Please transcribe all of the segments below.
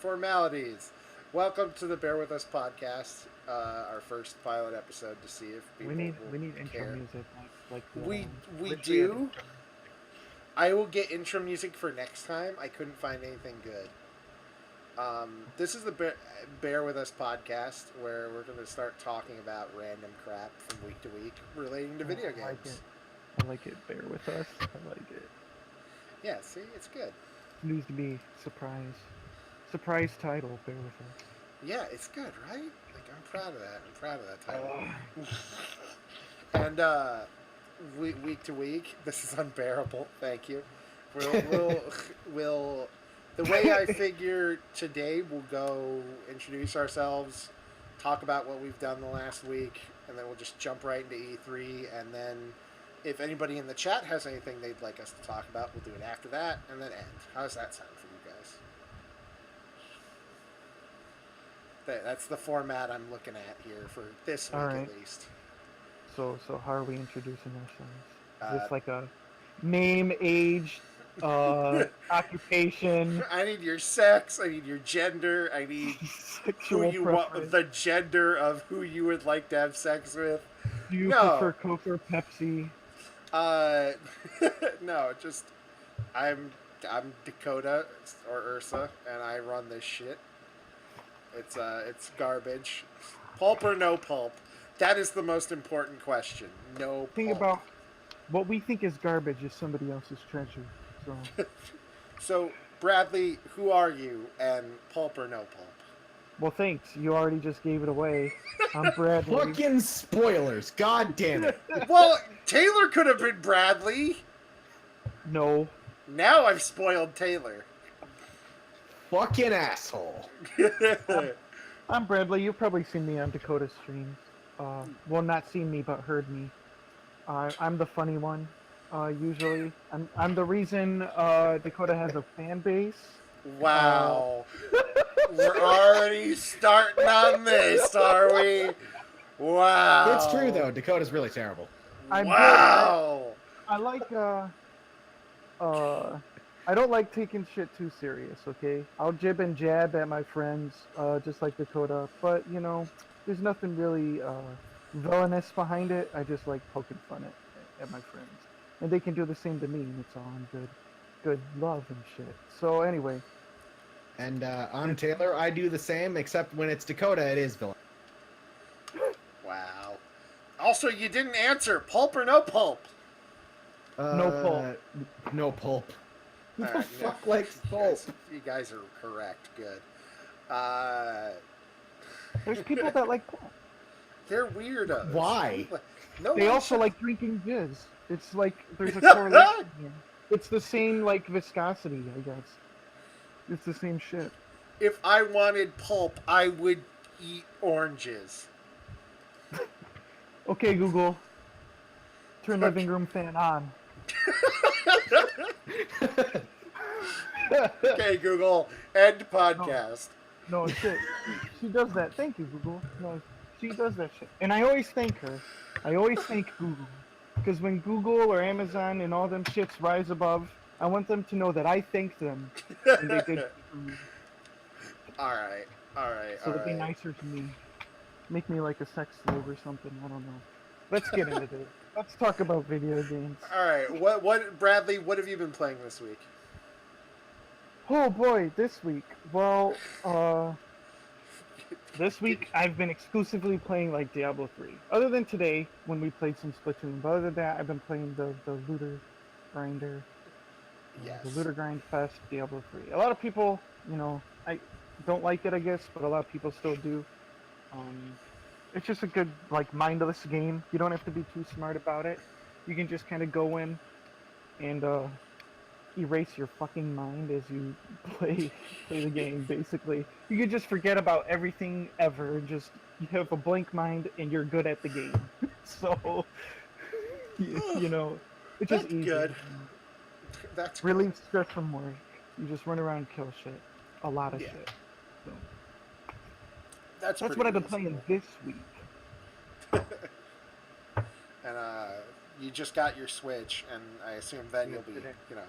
Formalities. Welcome to the Bear With Us podcast. Our first pilot episode to see if We people need will we need intro care. music like the We wish we had do. intro. I will get intro music for next time. I couldn't find anything good. This is the Bear With Us podcast where we're going to start talking about random crap from week to week relating to video I like it. games. I like it. Bear with us. I like it. Yeah, see, it's good. Needs to be surprise. Surprise title. Bear with us. Yeah, it's good, right? Like I'm proud of that. I'm proud of that title. Uh, And week to week, this is unbearable. Thank you. We'll the way I figure today we'll go introduce ourselves, talk about what we've done the last week, and then we'll just jump right into E3. And then if anybody in the chat has anything they'd like us to talk about, we'll do it after that, and then end. How does that sound for you guys? That's the format I'm looking at here for this week All right. at least. so how are we introducing ourselves? Is Uh, this like a name, age, occupation, I need your sex. I need your gender. I need who sexual you want, preference? the gender of who you would like to have sex with. Do you No. prefer Coke or Pepsi? Uh, no, just I'm Dakota or Ursa, and I run this shit. It's garbage. Pulp or no pulp? That is the most important question. No Think pulp. about what we think is garbage is somebody else's treasure. So. So Bradley, who are you? And pulp or no pulp? Well, thanks. You already just gave it away. I'm Bradley. Fucking spoilers! God damn it! Well, Taylor could have been Bradley. No. Now I've spoiled Taylor. Fucking asshole! I'm Bradley. You've probably seen me on Dakota streams. Well, not seen me, but heard me. I'm the funny one. Usually, I'm the reason Dakota has a fan base. Wow. We're already starting on this, are we? Wow. It's true though. Dakota's really terrible. I'm Wow. I like I don't like taking shit too serious, okay? I'll jib and jab at my friends, just like Dakota, but you know, there's nothing really villainous behind it. I just like poking fun at my friends. And they can do the same to me, and it's all in good love and shit. So anyway, And I'm Taylor. I do the same, except when it's Dakota, it is villain. Wow. Also, you didn't answer. Pulp or no pulp? No pulp. No pulp. Who the Alright, fuck no. likes pulp? You guys are correct. Good. There's people that like pulp. They're weirdos. Why? No They one also should- like drinking jizz. It's like there's a correlation here. It's the same like viscosity, I guess. It's the same shit. If I wanted pulp, I would eat oranges. Okay, Google. Turn Okay. living room fan on. Okay, Google, end podcast. No shit. She does that. Thank you, Google. No, she does that shit. And I always thank her. I always thank Google. Because when Google or Amazon and all them shits rise above, I want them to know that I thanked them. And they did shit for me. Alright, alright, So to be alright. nicer to me. Make me like a sex slave or something. I don't know. Let's get into it. Let's talk about video games. Alright, Bradley, what have you been playing this week? Oh boy, this week. Well, this week I've been exclusively playing like Diablo 3. Other than today when we played some Splatoon, but other than that I've been playing the looter grinder, Yes. the looter grind fest Diablo 3. A lot of people, you know, I don't like it I guess, but a lot of people still do. It's just a good like mindless game. You don't have to be too smart about it. You can just kind of go in and erase your fucking mind as you play the game. Basically, you can just forget about everything ever. Just you have a blank mind and you're good at the game. So you know, it's just That's easy. good. That's Relieve stress from work. You just run around and kill shit. A lot of Yeah. shit. So, that's that's pretty what I've been playing reasonable. this week. And you just got your Switch, and I assume then you'll be, Today. you know,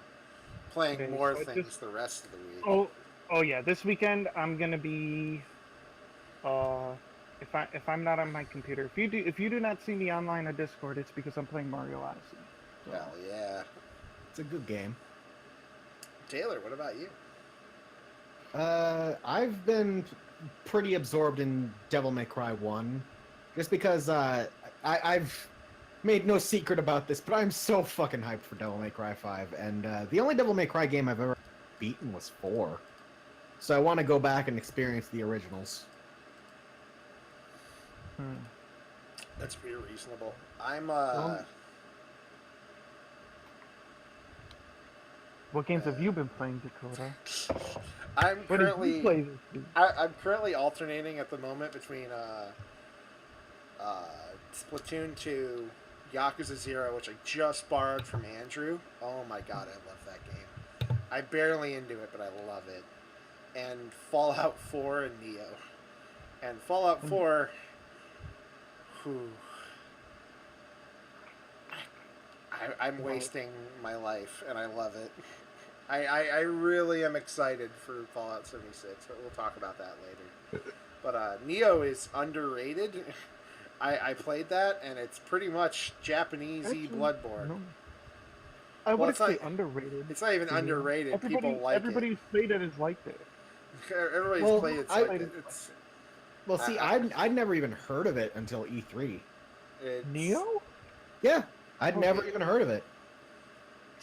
playing Today, more so I things just- the rest of the week. Oh, Oh yeah, this weekend I'm gonna be. If I'm not on my computer, if you do not see me online on Discord, it's because I'm playing Mario Odyssey. So Hell yeah. It's a good game. Taylor, what about you? I've been pretty absorbed in Devil May Cry 1, just because I've made no secret about this, but I'm so fucking hyped for Devil May Cry 5, and the only Devil May Cry game I've ever beaten was 4. So I want to go back and experience the originals. That's pretty reasonable. I'm what games have you been playing, Dakota? I'm What did you currently play this week? I'm currently alternating at the moment between Splatoon 2, Yakuza 0, which I just borrowed from Andrew. Oh my god, I love that game. I barely into it, but I love it. And Fallout 4 and Neo. And Fallout 4, whew, I'm wasting my life, and I love it. I really am excited for Fallout 76, but we'll talk about that later. But Neo is underrated. I played that, and it's pretty much Japanese-y Actually, Bloodborne. no. I Well, wouldn't it's not- say underrated. It's not even to me. underrated. People like everybody who's played it has liked it. it. Everybody's Well, played it. I- Like it's Well, see, I'd never even heard of it until E3. it's Neo? Yeah, I'd Okay. never even heard of it.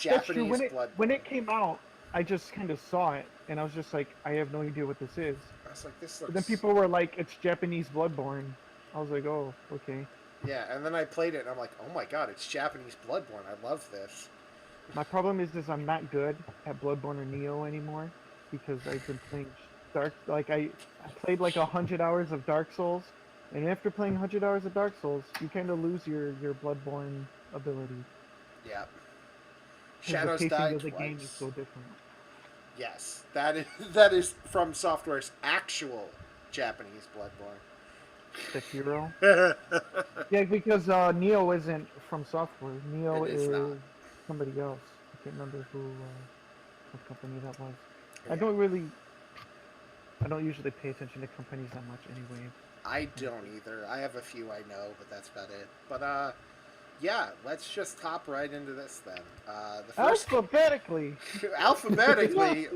That's true. Japanese When Bloodborne. it came out, I just kind of saw it, and I was just like, I have no idea what this is. I was like, this But looks. then people were like, it's Japanese Bloodborne. I was like, oh, okay. Yeah, and then I played it, and I'm like, oh my god, it's Japanese Bloodborne. I love this. My problem is I'm not good at Bloodborne or Neo anymore because I've been playing Dark. Like I played like 100 hours of Dark Souls, and after playing 100 hours of Dark Souls, you kind of lose your Bloodborne ability. Yeah. 'Cause the Shadows pacing died of the game is twice. so different. Yes, that is from Software's actual Japanese Bloodborne. The hero. Yeah, because Neo isn't from Software. Neo It is is not. somebody else. I can't remember what company that was. Yeah. I don't usually pay attention to companies that much anyway. I don't either. I have a few I know, but that's about it. But yeah, let's just hop right into this then. The first Alphabetically. alphabetically,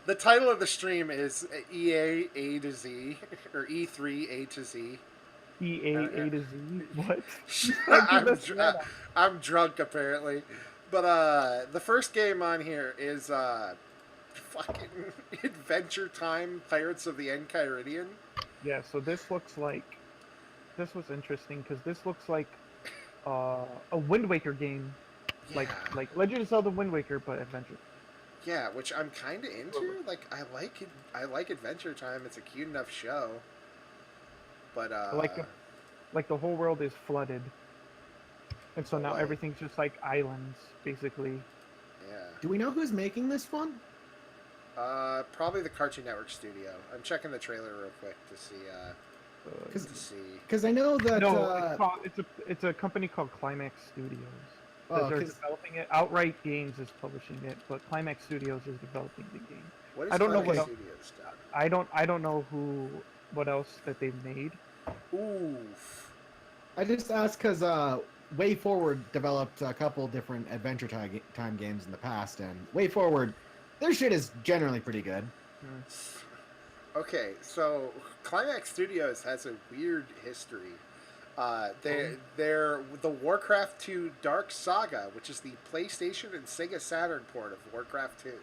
the title of the stream is EA A to Z or E3 A to Z. A to Z. What? I'm, That's dr- meta. I'm drunk apparently, but the first game on here is fucking Adventure Time Pirates of the Enchiridion. Yeah. So this looks like. This was interesting because this looks like a Wind Waker game, Yeah. like Legend of Zelda Wind Waker, but adventure. Yeah, which I'm kind of into. Like, I like it. I like Adventure Time. It's a cute enough show. But Like the whole world is flooded, and so now Like- everything's just like islands, basically. yeah, Do we know who's making this one? probably the Cartoon Network studio. I'm checking the trailer real quick to see. To see. Because I know that. No, it's a company called Climax Studios. That Oh, they're 'cause- developing it. Outright Games is publishing it, but Climax Studios is developing the game. What is I don't know Climax what Studios done? I don't know what else that they've made. Oof. I just asked because Way Forward developed a couple different Adventure Time games in the past, and Way Forward, their shit is generally pretty good. Okay, so Climax Studios has a weird history. They're the Warcraft 2 Dark Saga, which is the PlayStation and Sega Saturn port of Warcraft 2.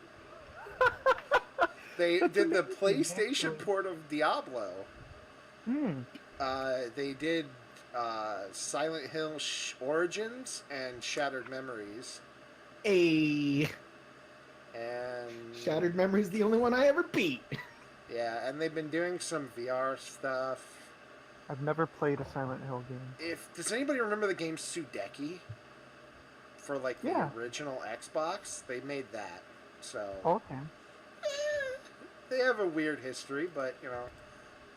They did the PlayStation port of Diablo. Hmm. They did Silent Hill Origins and Shattered Memories. A And Shattered Memories, the only one I ever beat. yeah, and they've been doing some VR stuff. I've never played a Silent Hill game. Does anybody remember the game Sudeki? For like the Yeah. original Xbox, they made that. So Okay. they have a weird history, but you know,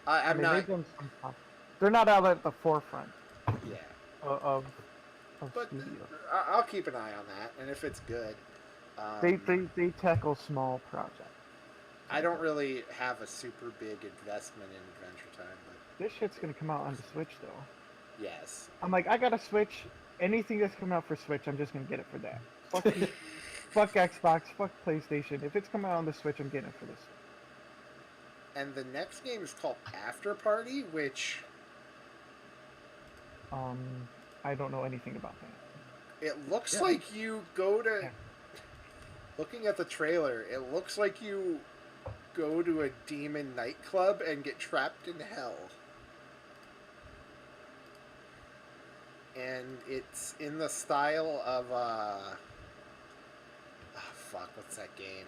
I'm mean, not. they've done some stuff. They're not out at the forefront Yeah, of but studios. I'll keep an eye on that, and if it's good, They tackle small projects. I don't really have a super big investment in Adventure Time, but This shit's gonna come out on the Switch though. yes. I'm like, I got a Switch. Anything that's coming out for Switch, I'm just gonna get it for that. Fuck, fuck Xbox, fuck PlayStation. If it's coming out on the Switch, I'm getting it for this. And the next game is called After Party, which I don't know anything about that. it looks Yeah. like you go to. Yeah. Looking at the trailer, it looks like you go to a demon nightclub and get trapped in hell. And it's in the style of fuck, what's that game?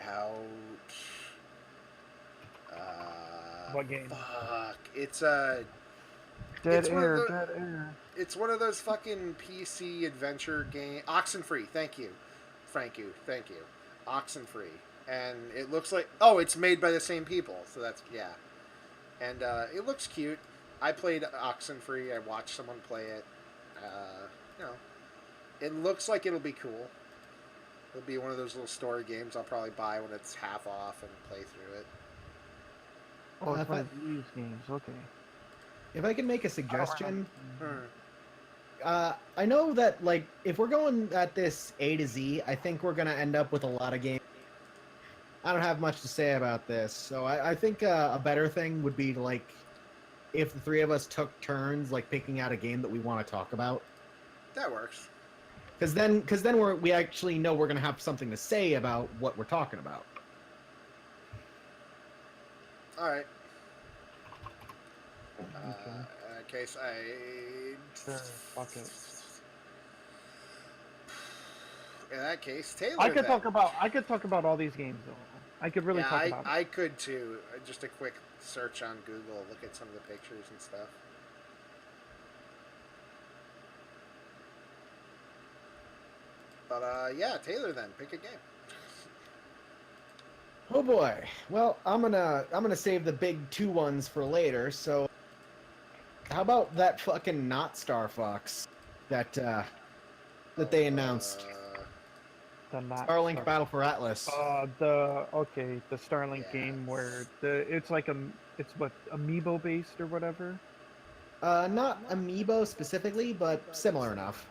Out. What game? Fuck. It's a. Dead It's one of Air, the- Dead Air. It's one of those fucking PC adventure game. Oxenfree. Thank you. Thank you. Oxenfree. And it looks like. Oh, it's made by the same people. So that's. Yeah. And it looks cute. I played Oxenfree. I watched someone play it. You know. It looks like it'll be cool. It'll be one of those little story games I'll probably buy when it's half off and play through it. Oh, it's if one I- of these games. Okay. If I can make a suggestion, Hmm. I know that like if we're going at this A to Z, I think we're gonna end up with a lot of games. I don't have much to say about this, so I think a better thing would be to like if the three of us took turns like picking out a game that we want to talk about, That works. because then we actually know we're gonna have something to say about what we're talking about. All right. Okay. In that case, Sure, fuck it. In that case, Taylor. I could then. talk about all these games though. I could really Yeah, talk about. I could too. Just a quick search on Google, look at some of the pictures and stuff. But yeah, Taylor. Then pick a game. Oh boy. Well, I'm gonna save the big two ones for later. So, how about that fucking not Star Fox that they announced? The not Starlink Battle for Atlas. the Starlink game Yes. where it's like it's what amiibo based or whatever. Not Amiibo specifically, but similar enough.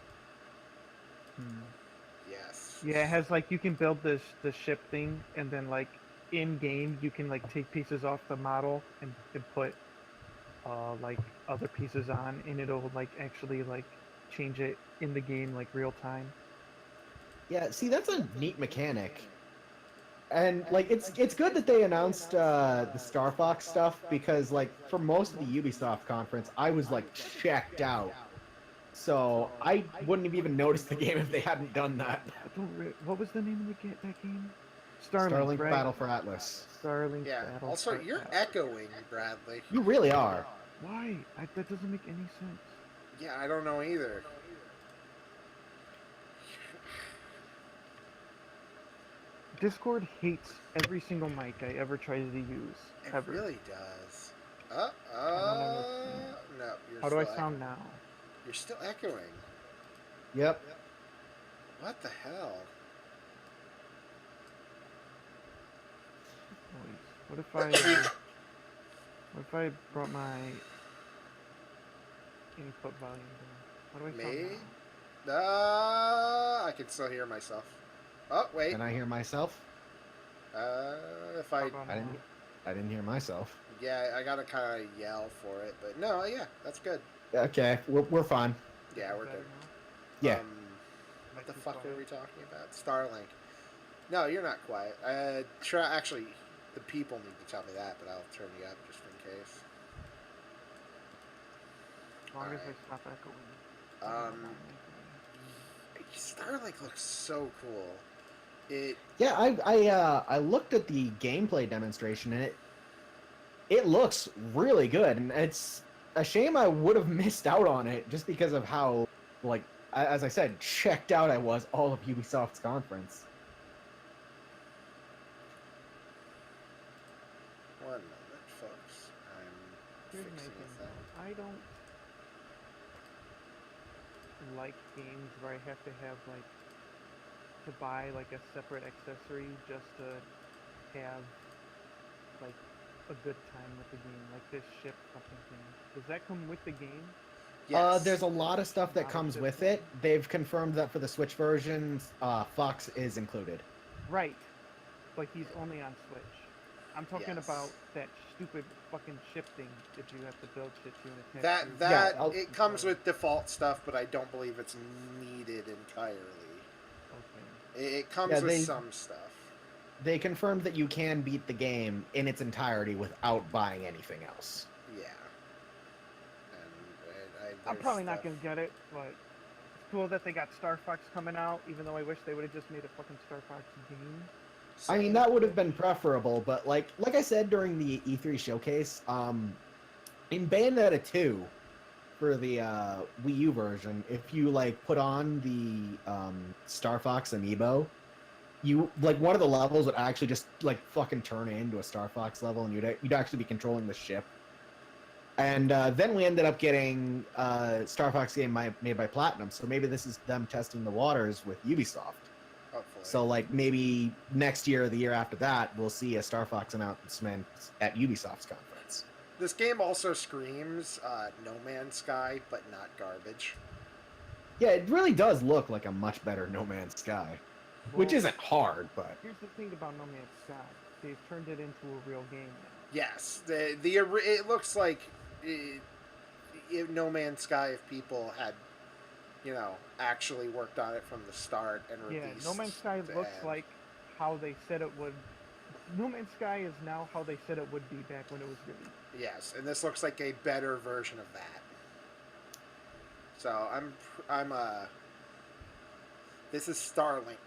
Yes. Yeah, it has like you can build the ship thing, and then like in game you can like take pieces off the model and put like other pieces on, and it'll like actually like change it in the game like real time. Yeah, see, that's a neat mechanic. And like it's good that they announced the Star Fox stuff because like for most of the Ubisoft conference, I was like checked out. So I wouldn't have even noticed the game if they hadn't done that. What was the name of that game? Starlink, Starlink right? Battle for Atlas. Starlink Yeah. Battle. Also, for you're Atlas. echoing, Bradley. You really are. Why? That doesn't make any sense. Yeah, I don't know either. Discord hates every single mic I ever try to use. It Ever. really does. understand. No, you're How do I still sound now? You're still echoing. Yep. What the hell? What if I? What if I brought my input volume down? How do I sound Me? now? I can still hear myself. Oh wait. Can I hear myself? If I How about I now? didn't hear myself. yeah, I gotta kind of yell for it, but no, yeah, that's good. Okay, we're fine. Yeah, we're Better good. now? Yeah. What the Too fuck quiet? are we talking about? Starlink. No, you're not quiet. Actually, the people need to tell me that, but I'll turn you up just in case. As long as Alright. I stop echoing. Starlink looks so cool. It Yeah, I looked at the gameplay demonstration and it looks really good, and it's a shame I would have missed out on it just because of how like as I said checked out I was all of Ubisoft's conference. one moment, folks. I'm You're fixing making a thing. I don't like games where I have to have like to buy like a separate accessory just to have like a good time with the game, like this ship fucking thing. Does that come with the game? Yes. There's a lot of stuff that Not a comes good with thing. it. They've confirmed that for the Switch version, Fox is included. Right, but he's only on Switch. I'm talking Yes. about that stupid fucking ship thing that you have to build shit to and attach. That to. that I'll- it comes with default stuff, but I don't believe it's needed entirely. Okay. It comes Yeah, with they- some stuff. They confirmed that you can beat the game in its entirety without buying anything else. Yeah. And I'm there's probably not stuff- gonna get it, but it's cool that they got Star Fox coming out. Even though I wish they would have just made a fucking Star Fox game. I mean, that would have been preferable, but like I said during the E3 showcase, in Bayonetta 2 for the Wii U version, if you like put on the Star Fox amiibo, you like one of the levels would actually just like fucking turn into a Star Fox level, and you'd actually be controlling the ship. And then we ended up getting Star Fox game made by Platinum, so maybe this is them testing the waters with Ubisoft. Hopefully. So like maybe next year or the year after that, we'll see a Star Fox announcement at Ubisoft's conference. This game also screams No Man's Sky, but not garbage. Yeah, it really does look like a much better No Man's Sky, which Well, isn't hard, but Here's the thing about No Man's Sky: they've turned it into a real game now. Yes, it looks like No Man's Sky if people had, actually worked on it from the start and Yeah, released. No Man's Sky the looks end. like how they said it would. No Man's Sky is now how they said it would be back when it was released. Yes, and this looks like a better version of that. So this is Starlink.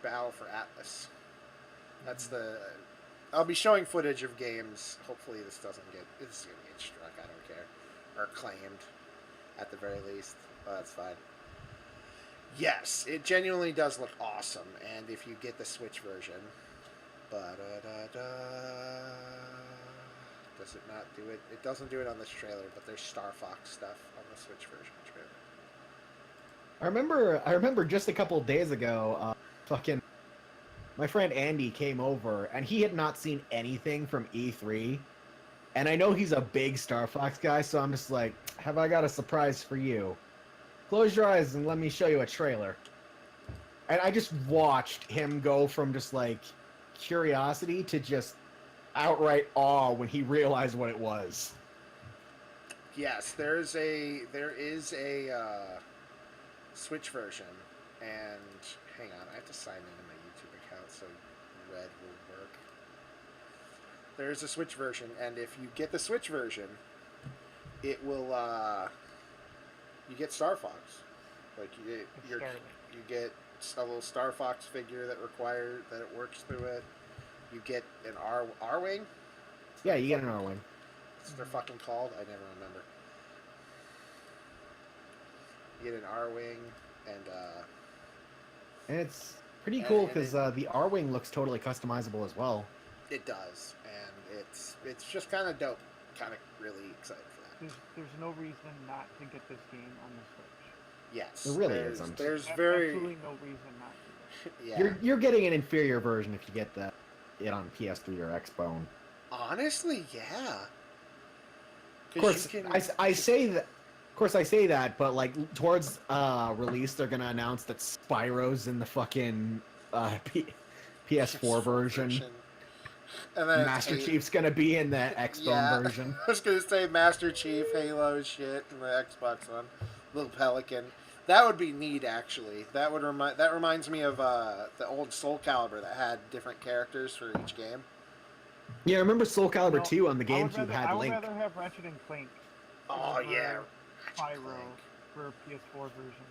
Battle for Atlas. That's the. I'll be showing footage of games. Hopefully, this gonna get struck. I don't care, or claimed, at the very least. But that's fine. Yes, it genuinely does look awesome, and if you get the Switch version, does it not do it? It doesn't do it on this trailer, but there's Star Fox stuff on the Switch version trailer. I remember just a couple days ago, fucking my friend Andy came over and he had not seen anything from E3. And I know he's a big Star Fox guy, so I'm just like, have I got a surprise for you? Close your eyes and let me show you a trailer. And I just watched him go from just like curiosity to just outright awe when he realized what it was. Yes, there is a Switch version, and hang on, I have to sign into my YouTube account so Red will work. There's a Switch version, and if you get the Switch version, it will you get Star Fox, like you get a little Star Fox figure that it works through it. You get an R-Wing. Yeah, you get an R-Wing. What's they're fucking called? I never remember. You get an R-Wing, And it's pretty cool and because the R-Wing looks totally customizable as well. it does, and it's just kind of dope. Kind of really excited for that. There's no reason not to get this game on the Switch. Yes, There really there's, isn't. There's Absolutely no reason not to. yeah. You're getting an inferior version if you get it on PS3 or Xbone. Honestly, yeah. Of course, I say that. Of course, I say that, but like towards release, they're gonna announce that Spyro's in the fucking PS4 version. And then Master Chief's gonna be in the Xbone version. I was gonna say Master Chief, Halo shit, and the Xbox one, Little Pelican. That would be neat, actually. That reminds me of the old Soul Calibur that had different characters for each game. Yeah, I remember Soul Calibur No, 2 on the I would GameCube rather- had I would Link. rather have Ratchet and Clank. Oh over yeah, Spyro Clank. for PS4 version.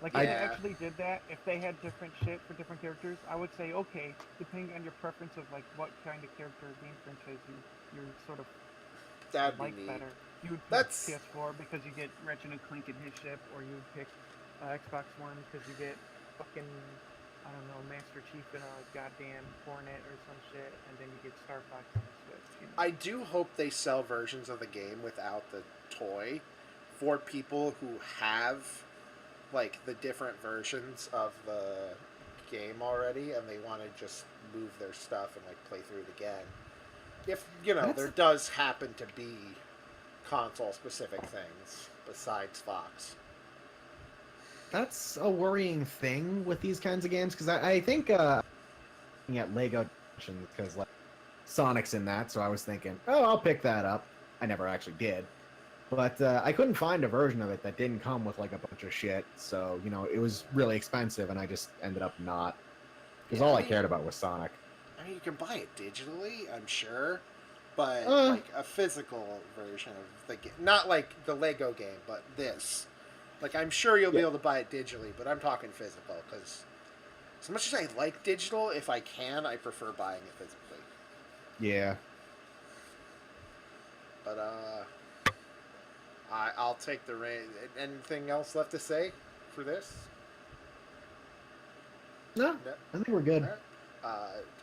Like I- if they actually did that, if they had different shit for different characters, I would say okay, depending on your preference of like what kind of character or game franchise you sort of That'd be like neat. better. You would pick That's- PS4 because you get Ratchet and Clank in his ship, or you would pick Xbox One because you get fucking I don't know Master Chief in a goddamn Hornet or some shit, and then you get Star Fox on the Switch. You know? I do hope they sell versions of the game without the toy, for people who have like the different versions of the game already and they want to just move their stuff and like play through it again. If there does happen to be console specific things besides Fox. That's a worrying thing with these kinds of games because I think looking at Lego because like Sonic's in that, so I was thinking, oh, I'll pick that up. I never actually did, but I couldn't find a version of it that didn't come with like a bunch of shit. So it was really expensive, and I just ended up not because all I cared about was Sonic. I mean, you can buy it digitally, I'm sure, but like a physical version of the game, not like the Lego game, but this. Like, I'm sure you'll be able to buy it digitally, but I'm talking physical, because as much as I like digital, if I can, I prefer buying it physically. Yeah. But, I'll take the reign. Anything else left to say for this? No, I think we're good.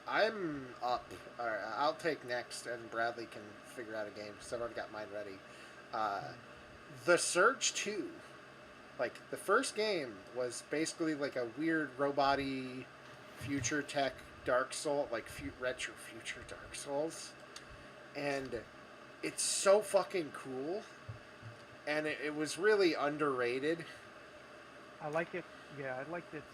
I'm up. All right, I'll take next, and Bradley can figure out a game, because I've already got mine ready. The Surge 2. Like, the first game was basically like a weird robot-y future tech Dark Soul, like retro future Dark Souls. And it's so fucking cool. And it was really underrated. I like it. Yeah, I liked its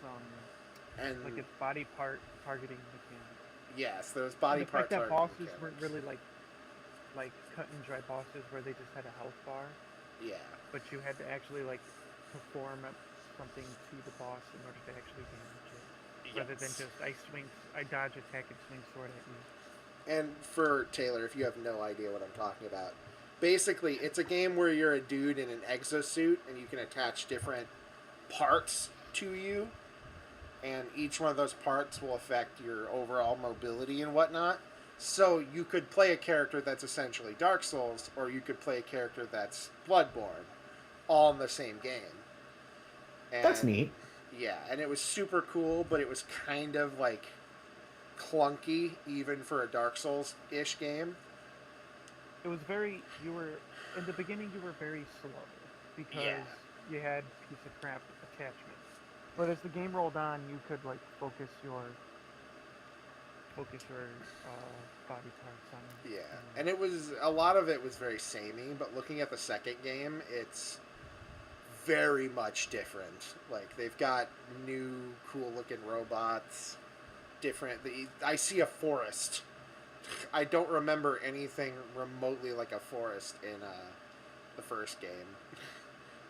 and like its body part targeting mechanic. Yes, those body and the parts. fact that are bosses weren't really like cut and dry bosses where they just had a health bar. Yeah. But you had to actually like perform something to the boss in order to actually damage it, rather than just I dodge, attack, and swing sword at you. And for Taylor, if you have no idea what I'm talking about, basically it's a game where you're a dude in an exosuit and you can attach different parts to you, and each one of those parts will affect your overall mobility and whatnot. So you could play a character that's essentially Dark Souls, or you could play a character that's Bloodborne, all in the same game. And, that's neat. Yeah, and it was super cool, but it was kind of like clunky even for a Dark Souls-ish game. It was very, in the beginning you were very slow because you had piece of crap attachments. But as the game rolled on, you could like focus your body parts on. Yeah, and it was, a lot of it was very samey, but looking at the second game, it's very much different. Like, they've got new, cool-looking robots, I see a forest. I don't remember anything remotely like a forest in the first game.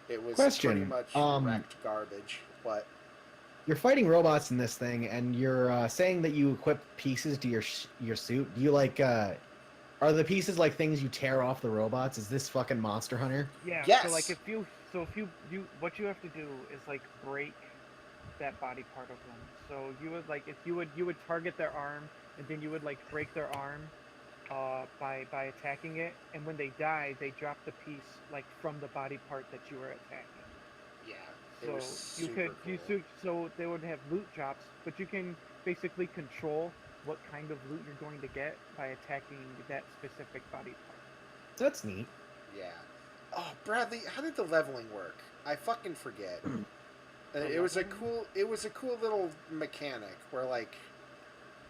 It was pretty much wrecked garbage. What? You're fighting robots in this thing, and you're saying that you equip pieces to your suit. Do you like? Are the pieces like things you tear off the robots? Is this fucking Monster Hunter? Yeah. Yes. So like if you what you have to do is like break that body part of them. So you would like you would target their arm, and then you would like break their arm by attacking it, and when they die, they drop the piece like from the body part that you were attacking. Yeah. So so they would have loot drops, but you can basically control what kind of loot you're going to get by attacking that specific body part. That's neat. Yeah. Oh, Bradley, how did the leveling work? I fucking forget. It was a cool little mechanic where like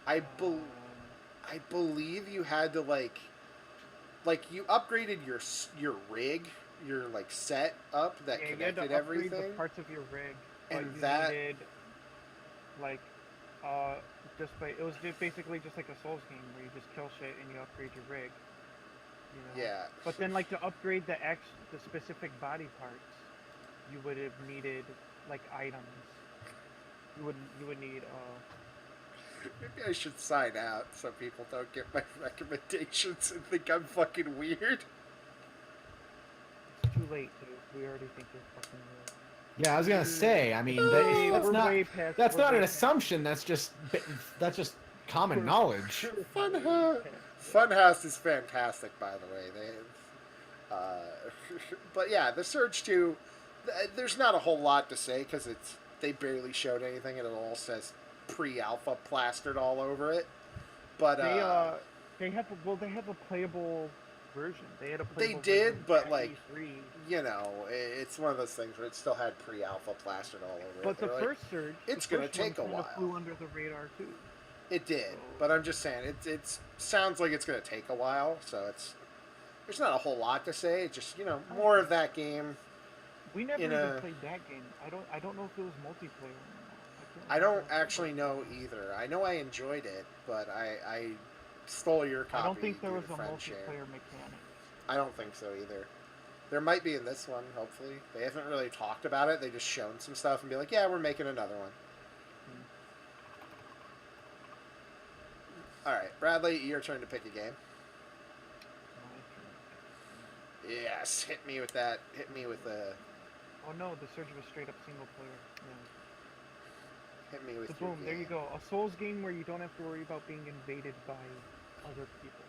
I believe you had to like you upgraded your rig, your like set up that connected you had to upgrade everything. The parts of your rig, and but you that needed like it was just basically just like a Souls game where you just kill shit and you upgrade your rig. Yeah. But then like to upgrade the specific body parts, you would have needed like items. You would need Maybe I should sign out so people don't get my recommendations and think I'm fucking weird. It's too late, dude. We already think you're fucking weird. Yeah, I was gonna say. I mean, that's not an assumption. That's just common knowledge. Funhouse is fantastic, by the way. But yeah, the Surge 2. There's not a whole lot to say because they barely showed anything, and it all says pre-alpha plastered all over it. But they have a playable version. They had a They playable did, version but, at like, E3. You know, it's one of those things where it still had pre-alpha plastered all over it. But the They're like, first Surge, it's the gonna first one take a kind of while. flew under the radar too. It did, So- but I'm just saying it sounds like it's gonna take a while. So there's not a whole lot to say. It's just more of that game. We never In even a- played that game. I don't know if it was multiplayer or not. can't I don't remember. actually know either. I know I enjoyed it, but I stole your copy. I don't think there due was to a friend share. multiplayer mechanic. I don't think so either. There might be in this one, hopefully. They haven't really talked about it. They just shown some stuff and be like, yeah, we're making another one. All right, Bradley, your turn to pick a game. Yes, hit me with that. Hit me with the. Oh no, the Surge was straight up single player. Yeah. Hit me with. So your boom, there you game. go. A Souls game where you don't have to worry about being invaded by other people.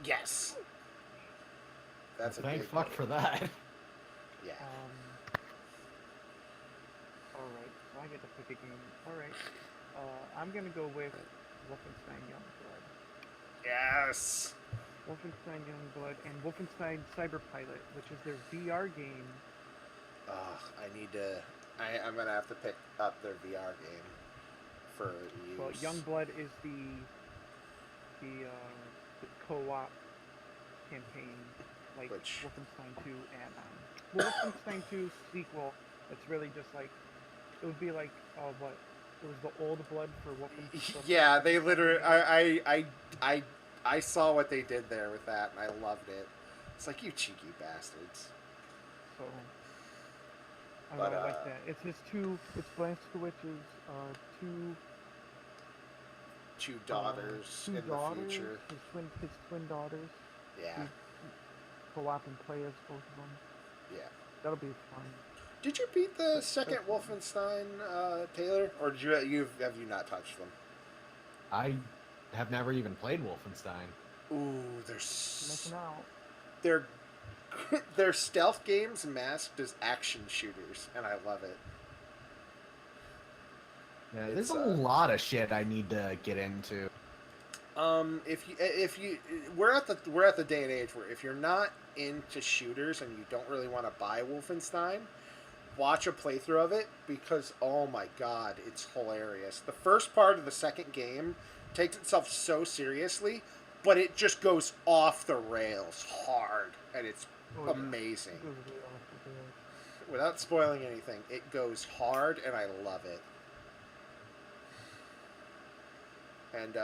Yes. That's a Thank big fuck one. for that. Yeah. Alright, so I get to pick a game. Alright. I'm gonna go with Wolfenstein Youngblood. Yes. Wolfenstein Youngblood and Wolfenstein Cyberpilot, which is their VR game. I need to. I'm gonna have to pick up their VR game for use. Well, Youngblood is the co-op campaign, like Which- Wolfenstein 2 and Wolfenstein 2 sequel. It's really just like it would be like what it was the old blood for Wolfenstein. Yeah, they literally. I saw what they did there with that, and I loved it. It's like, you cheeky bastards. So I But, really like that. It's his two. It's Blazkowicz's two Two daughters two in daughters, the future. his twin daughters. Yeah, Co-op and play as both of them. yeah. That'll be fun. Did you beat the second Wolfenstein, Taylor, or did you not touched them? I have never even played Wolfenstein. Ooh, Missing out. they're they're stealth games masked as action shooters, and I love it. Yeah, It's, there's a lot of shit I need to get into. If you we're at the day and age where if you're not into shooters and you don't really want to buy Wolfenstein, watch a playthrough of it because oh my god, it's hilarious. The first part of the second game takes itself so seriously, but it just goes off the rails hard, and it's Oh, yeah. amazing. It goes way off the rails. Without spoiling anything, it goes hard, and I love it. And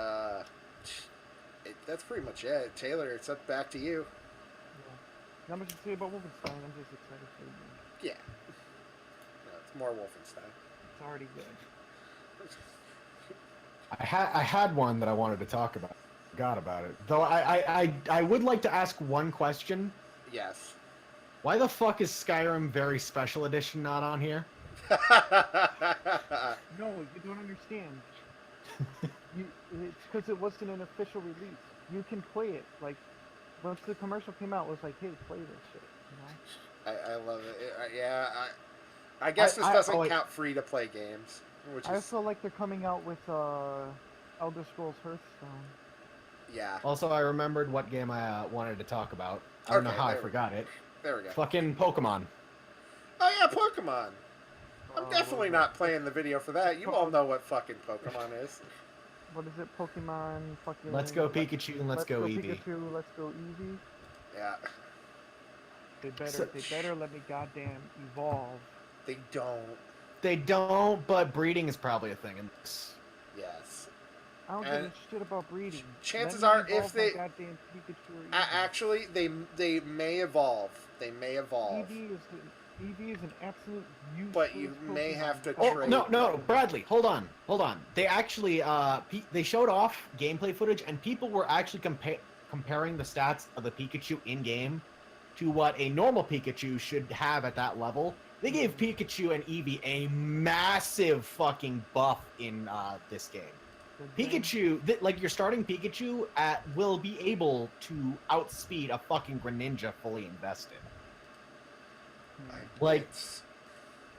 that's pretty much it. Taylor, it's up back to you. Yeah. Not much to say about Wolfenstein. I'm just excited for it. Yeah. No, it's more Wolfenstein. It's already good. I had one that I wanted to talk about. Forgot about it. Though I would like to ask one question. Yes. Why the fuck is Skyrim Very Special Edition not on here? No, you don't understand. It's because it wasn't an official release. You can play it. Like, once the commercial came out, it was like, hey, play this shit. You know? I love it. I guess this doesn't wait. count free to play games, which I is feel like they're coming out with Elder Scrolls Hearthstone. yeah. Also, I remembered what game I wanted to talk about. I don't know Okay, how I there we forgot it. There we go. Fucking Pokemon. Oh yeah, Pokemon. I'm Oh, definitely what not playing the video for that. You all know what fucking Pokemon is. What is it? Pokemon fucking. Let's go Pikachu and let's go Eevee. Pikachu, let's go Eevee. Yeah. They So- better let me goddamn evolve. They don't. They don't, but breeding is probably a thing in this. Yes. I don't And give a shit about breeding. chances Let me are, if evolve my they- goddamn Pikachu or Eevee. Actually, they may evolve. They may evolve. Eevee is an absolute useless But you may Pokemon. have to Oh trade. no, Bradley, hold on. They actually they showed off gameplay footage, and people were actually comparing the stats of the Pikachu in game to what a normal Pikachu should have at that level. They gave Pikachu and Eevee a massive fucking buff in this game. Good game. Pikachu, like your starting Pikachu, will be able to outspeed a fucking Greninja fully invested. Like, It's-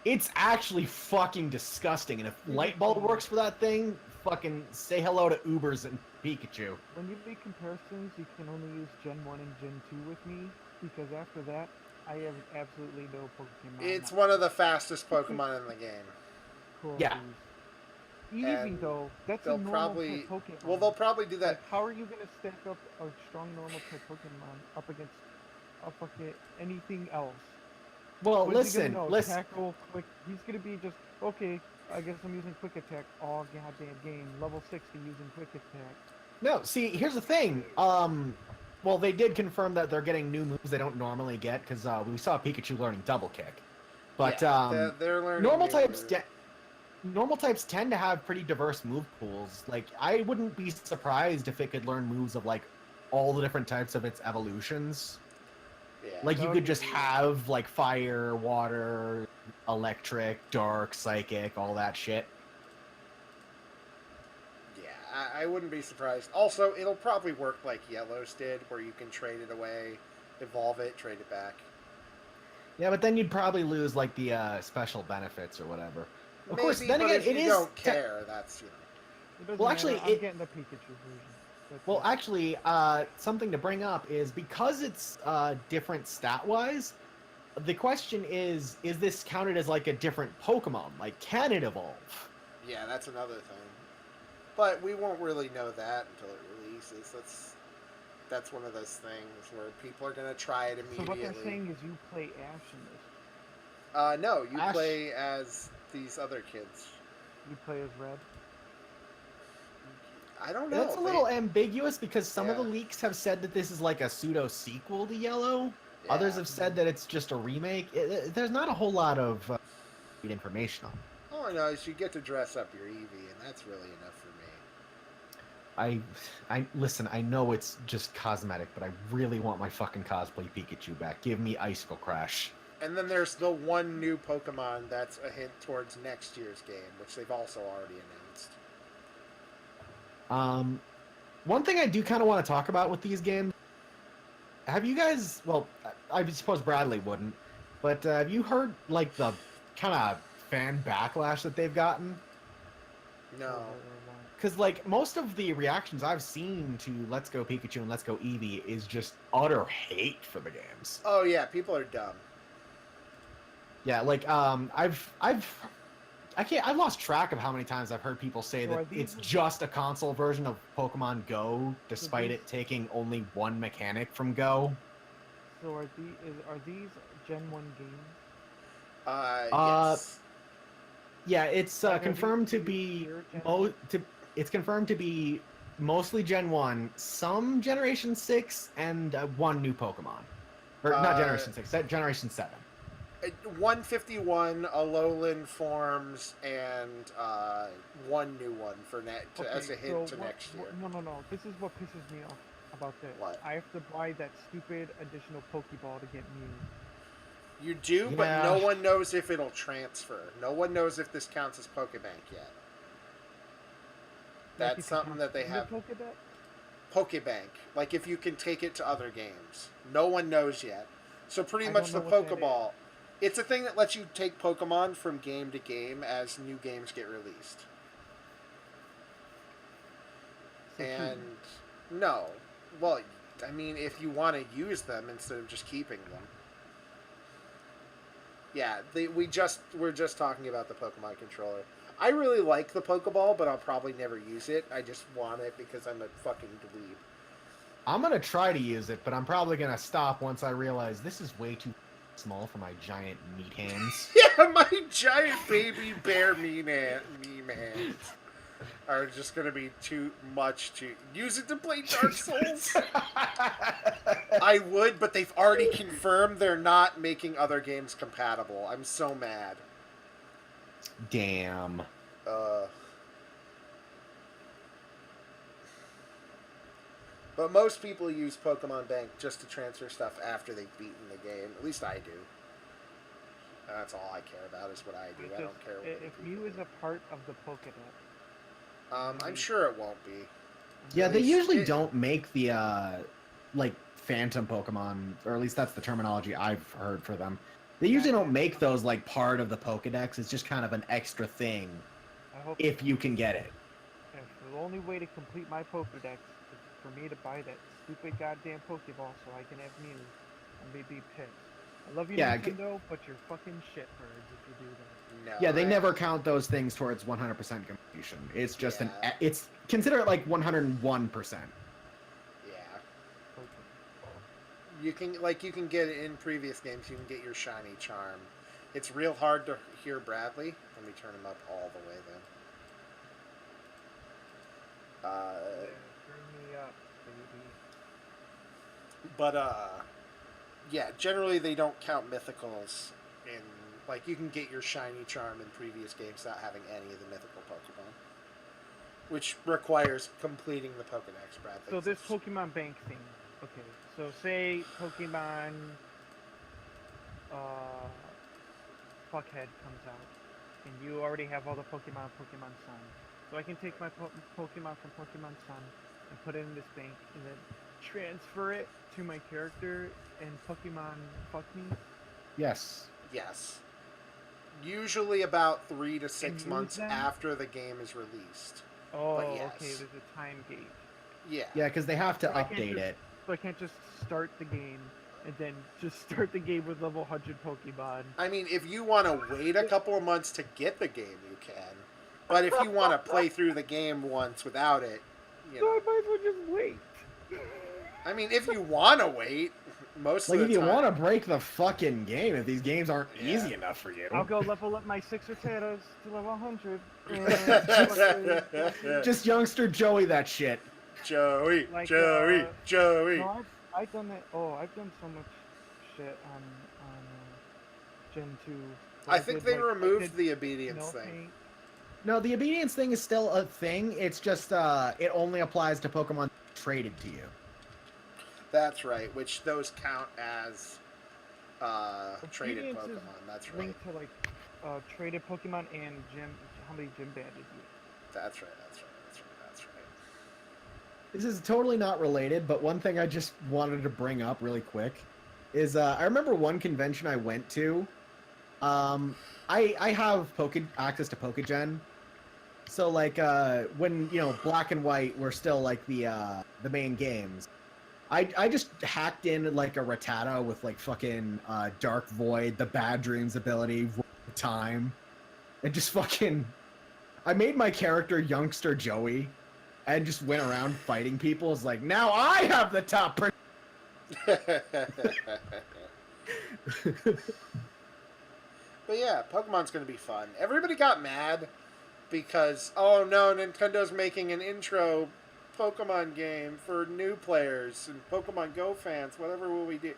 it's actually fucking disgusting. And if Light Bulb works for that thing, fucking say hello to Ubers and Pikachu. When you make comparisons, you can only use Gen 1 and Gen 2 with me, because after that, I have absolutely no Pokemon. It's one of the fastest Pokemon in the game. Cool. Yeah. Eevee, And though, that's a They'll normal probably type Pokemon. well, they'll probably do that. Like, how are you gonna stack up a strong normal type Pokemon up against a fucking anything else? Well, What's he gonna listen, know? listen. Tackle, quick. He's gonna be just okay. I guess I'm using quick attack all goddamn game. Level 60 using quick attack. No, see, here's the thing. Well, they did confirm that they're getting new moves they don't normally get because we saw Pikachu learning double kick. But Yeah, they're learning normal new types, moves. normal types tend to have pretty diverse move pools. Like, I wouldn't be surprised if it could learn moves of like all the different types of its evolutions. Yeah. Like, you That could would just be- have like fire, water, electric, dark, psychic, all that shit. Yeah, I wouldn't be surprised. Also, it'll probably work like Yellow's did, where you can trade it away, evolve it, trade it back. Yeah, but then you'd probably lose like the special benefits or whatever. Of Maybe, course, then but again, if it you is don't te- care. That's It doesn't Well, matter, actually, I'm it- getting the Pikachu version. That's Well, it. actually, something to bring up is because it's different stat-wise. The question is this counted as like a different Pokemon? Like, can it evolve? yeah, that's another thing. But we won't really know that until it releases. That's one of those things where people are gonna try it So immediately. what they're saying is you play Ash in this. No, you Ash- play as these other kids. You play as Red. I don't know. That's a little ambiguous because some of the Yeah. leaks have said that this is like a pseudo sequel to Yellow. Yeah. Others have said that it's just a remake. There's not a whole lot of information on it. All I know is you get to dress up your Eevee, and that's really enough for me. I listen. I know it's just cosmetic, but I really want my fucking cosplay Pikachu back. Give me Icicle Crash. And then there's the one new Pokemon that's a hint towards next year's game, which they've also already announced. One thing I do kind of want to talk about with these games. Have you guys? Well, I suppose Bradley wouldn't, but have you heard like the kind of fan backlash that they've gotten? No. Because like most of the reactions I've seen to Let's Go Pikachu and Let's Go Eevee is just utter hate for the games. Oh yeah, people are dumb. Yeah, like I've lost track of how many times I've heard people say So are that these- it's just a console version of Pokemon Go, despite these- it taking only one mechanic from Go. So are these Gen 1 games? Yes. Yeah, it's Are these confirmed to pure be Gen 1? it's confirmed to be mostly Gen 1, some Generation 6, and one new Pokemon. Or not Generation 6, Generation 7. 151 Alolan forms and one new one for as a hint to next year. No. This is what pisses me off about this. What? I have to buy that stupid additional Pokeball to get Mew. You do, but Yeah. no one knows if it'll transfer. No one knows if this counts as Pokebank yet. Like, That's if you something count that they the have. Pokedex? Pokebank, like if you can take it to other games. No one knows yet. So pretty I much the don't know what that Pokeball. It's a thing that lets you take Pokemon from game to game as new games get released. So And no. Well, I mean, if you want to use them instead of just keeping them. Yeah, we're just talking about the Pokemon controller. I really like the Pokeball, but I'll probably never use it. I just want it because I'm a fucking dweeb. I'm gonna try to use it, but I'm probably gonna stop once I realize this is way too small for my giant meat hands. Yeah, my giant baby bear me hands are just gonna be too much to use it to play Dark Souls. I would, but they've already confirmed they're not making other games compatible. I'm so mad. Damn. But most people use Pokemon Bank just to transfer stuff after they've beaten the game. At least I do. That's all I care about is what I do. I don't care what other If people Mew is do. a part of the Pokedex, I'm sure it won't be. Yeah, they It's- usually it- don't make the like phantom Pokemon, or at least that's the terminology I've heard for them. They usually don't make those like part of the Pokedex. It's just kind of an extra thing I hope if you can get it. if the only way to complete my Pokédex is for me to buy that stupid goddamn Pokeball so I can have Mew. And they'd be pissed. I love you, Yeah, Nintendo, but you're fucking shitbirds if you do that. No. Yeah, they never count those things towards 100% completion. It's just Yeah. it's consider it like 101%. Yeah. Okay. You can get it in previous games. You can get your shiny charm. It's real hard to hear Bradley. Let me turn him up all the way then. Turn me up, baby. But yeah. Generally, they don't count mythicals in like you can get your shiny charm in previous games without having any of the mythical Pokemon, which requires completing the Pokedex. Bradley. So this Pokemon Bank thing. Okay, so say Pokemon Fuckhead comes out, and you already have all the Pokemon Sun. So I can take my Pokemon from Pokemon Sun and put it in this bank, and then transfer it to my character and Pokemon Fuck Me. Yes. Yes. Usually about 3 to And 6 use months them? after the game is released. Oh, yes. okay. There's a time gate. Yeah. Yeah, because they have to I can't update just- it. So I can't just start the game and then just start the game with level 100 Pokemon. I mean, if you want to wait a couple of months to get the game, you can. But if you want to play through the game once without it, you So I know. might as well just wait. I mean, if you want to wait, most Like of if the you time. want to break the fucking game, if these games aren't Yeah. easy enough for you, I'll go level up my 6 Rattatas to level 100. just youngster Joey that shit. Joey, Like, Joey, Joey. No, I've done that. Oh, I've done so much shit on Gen 2. I think they I removed did the obedience no thing. paint. No, the obedience thing is still a thing. It's just it only applies to Pokemon traded to you. That's right, which those count as traded Obedience is Pokemon. That's right. Linked to like traded Pokemon and gym. How many gym badges you? That's right. That's right. That's right. That's right. This is totally not related, but one thing I just wanted to bring up really quick is I remember one convention I went to. I have access to Pokegen, so like when Black and White were still like the main games, I just hacked in like a Rattata with like fucking Dark Void, the Bad Dreams ability, time, and just fucking I made my character Youngster Joey. And just went around fighting people. It's like, now I have the top. But yeah, Pokemon's going to be fun. Everybody got mad because, oh no, Nintendo's making an intro Pokemon game for new players and Pokemon Go fans. Whatever will we do?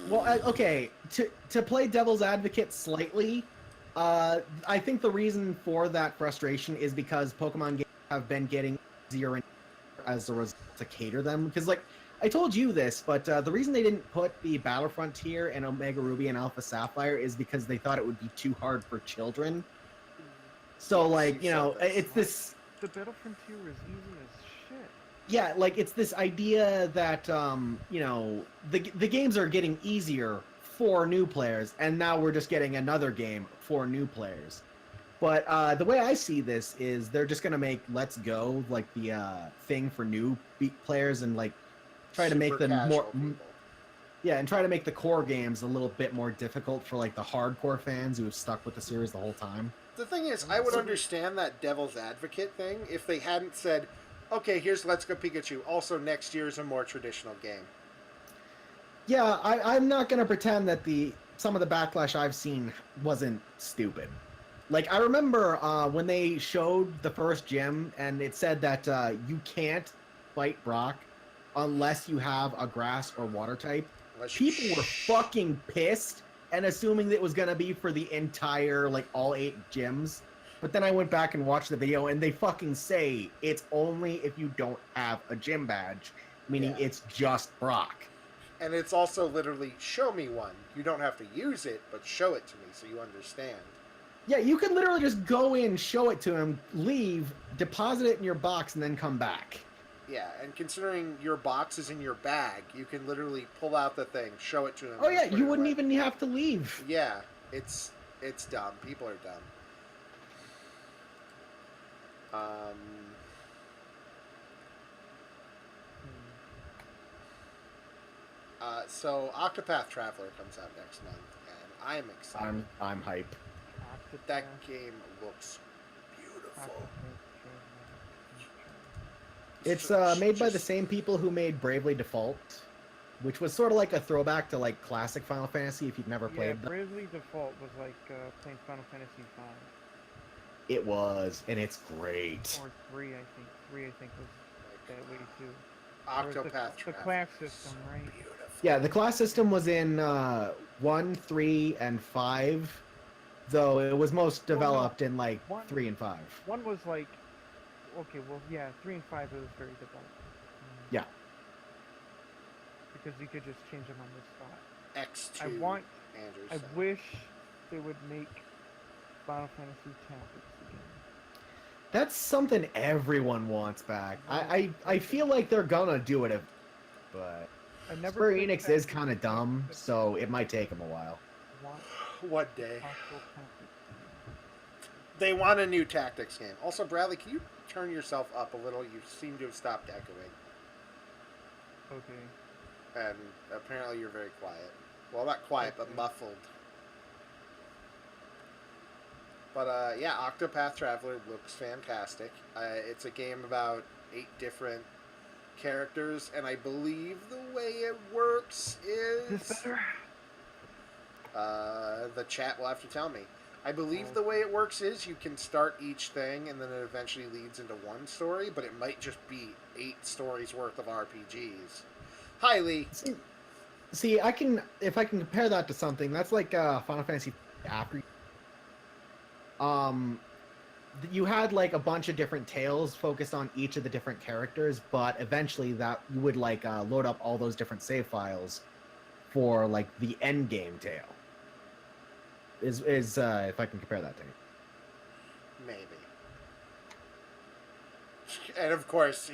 Well, okay, to play devil's advocate slightly, I think the reason for that frustration is because Pokemon games have been getting easier and as a result to cater them. Because, like, I told you this, but the reason they didn't put the Battle Frontier and Omega Ruby and Alpha Sapphire is because they thought it would be too hard for children. So, Yes, like, you said this. it's this... The Battle Frontier is easy as shit. Yeah, like, it's this idea that, the games are getting easier for new players, and now we're just getting another game for new players. But the way I see this is they're just going to make Let's Go, like, the thing for new players and, like, try to make Super them more... casual people. Yeah, and try to make the core games a little bit more difficult for, like, the hardcore fans who have stuck with the series the whole time. The thing is, I would understand that devil's advocate thing if they hadn't said, okay, here's Let's Go Pikachu. Also, next year's a more traditional game. Yeah, I'm not going to pretend that some of the backlash I've seen wasn't stupid. Like, I remember when they showed the first gym, and it said that you can't fight Brock unless you have a grass or water type. Unless People were fucking pissed and assuming that it was going to be for the entire, like, all 8 gyms. But then I went back and watched the video, and they fucking say it's only if you don't have a gym badge, meaning Yeah. it's just Brock. And it's also literally, show me one. You don't have to use it, but show it to me so you understand. Yeah, you can literally just go in, show it to him, leave, deposit it in your box, and then come back. Yeah, and considering your box is in your bag, you can literally pull out the thing, show it to him. Oh and yeah, put you it wouldn't away. even have to leave. Yeah, it's dumb. People are dumb. Um, so Octopath Traveler comes out next month, and I'm excited. I'm hype. That Octopath, game looks beautiful. It's Just- made by the just- same people who made Bravely Default, which was sort of like a throwback to like classic Final Fantasy if you've never Yeah, played them. Bravely Default was like playing Final Fantasy V It was, and it's great. or 3, I think. 3, I think, was that way too. Or Octopath the Traveler. class is system, so right? Beautiful. Yeah, the class system was in 1, 3, and 5, though it was most Well, no, developed in like 1 3 and 5. 1 was like, okay, well, yeah, 3 and 5 it was very developed. Yeah. Because you could just change them on the spot. X2. I want, Andrew I said. wish they would make Final Fantasy Tactics again. That's something everyone wants back. I feel like they're gonna do it, but I never Square played Enix is Tactics, kind of dumb, so it might take them a while. I want One day. actual Tactics. They want a new tactics game. Also, Bradley, can you turn yourself up a little? You seem to have stopped echoing. Okay. And apparently you're very quiet. Well, not quiet, but Okay. muffled. But yeah, Octopath Traveler looks fantastic. It's a game about 8 different characters, and I believe the way it works Is is... this better? The chat will have to tell me. I believe the way it works is you can start each thing, and then it eventually leads into one story, but it might just be 8 stories worth of RPGs. Hi, Lee. See, if I can compare that to something, that's like Final Fantasy after. You had like a bunch of different tales focused on each of the different characters, but eventually that you would like load up all those different save files for like the end game tale. Is if I can compare that to you. Maybe. And of course,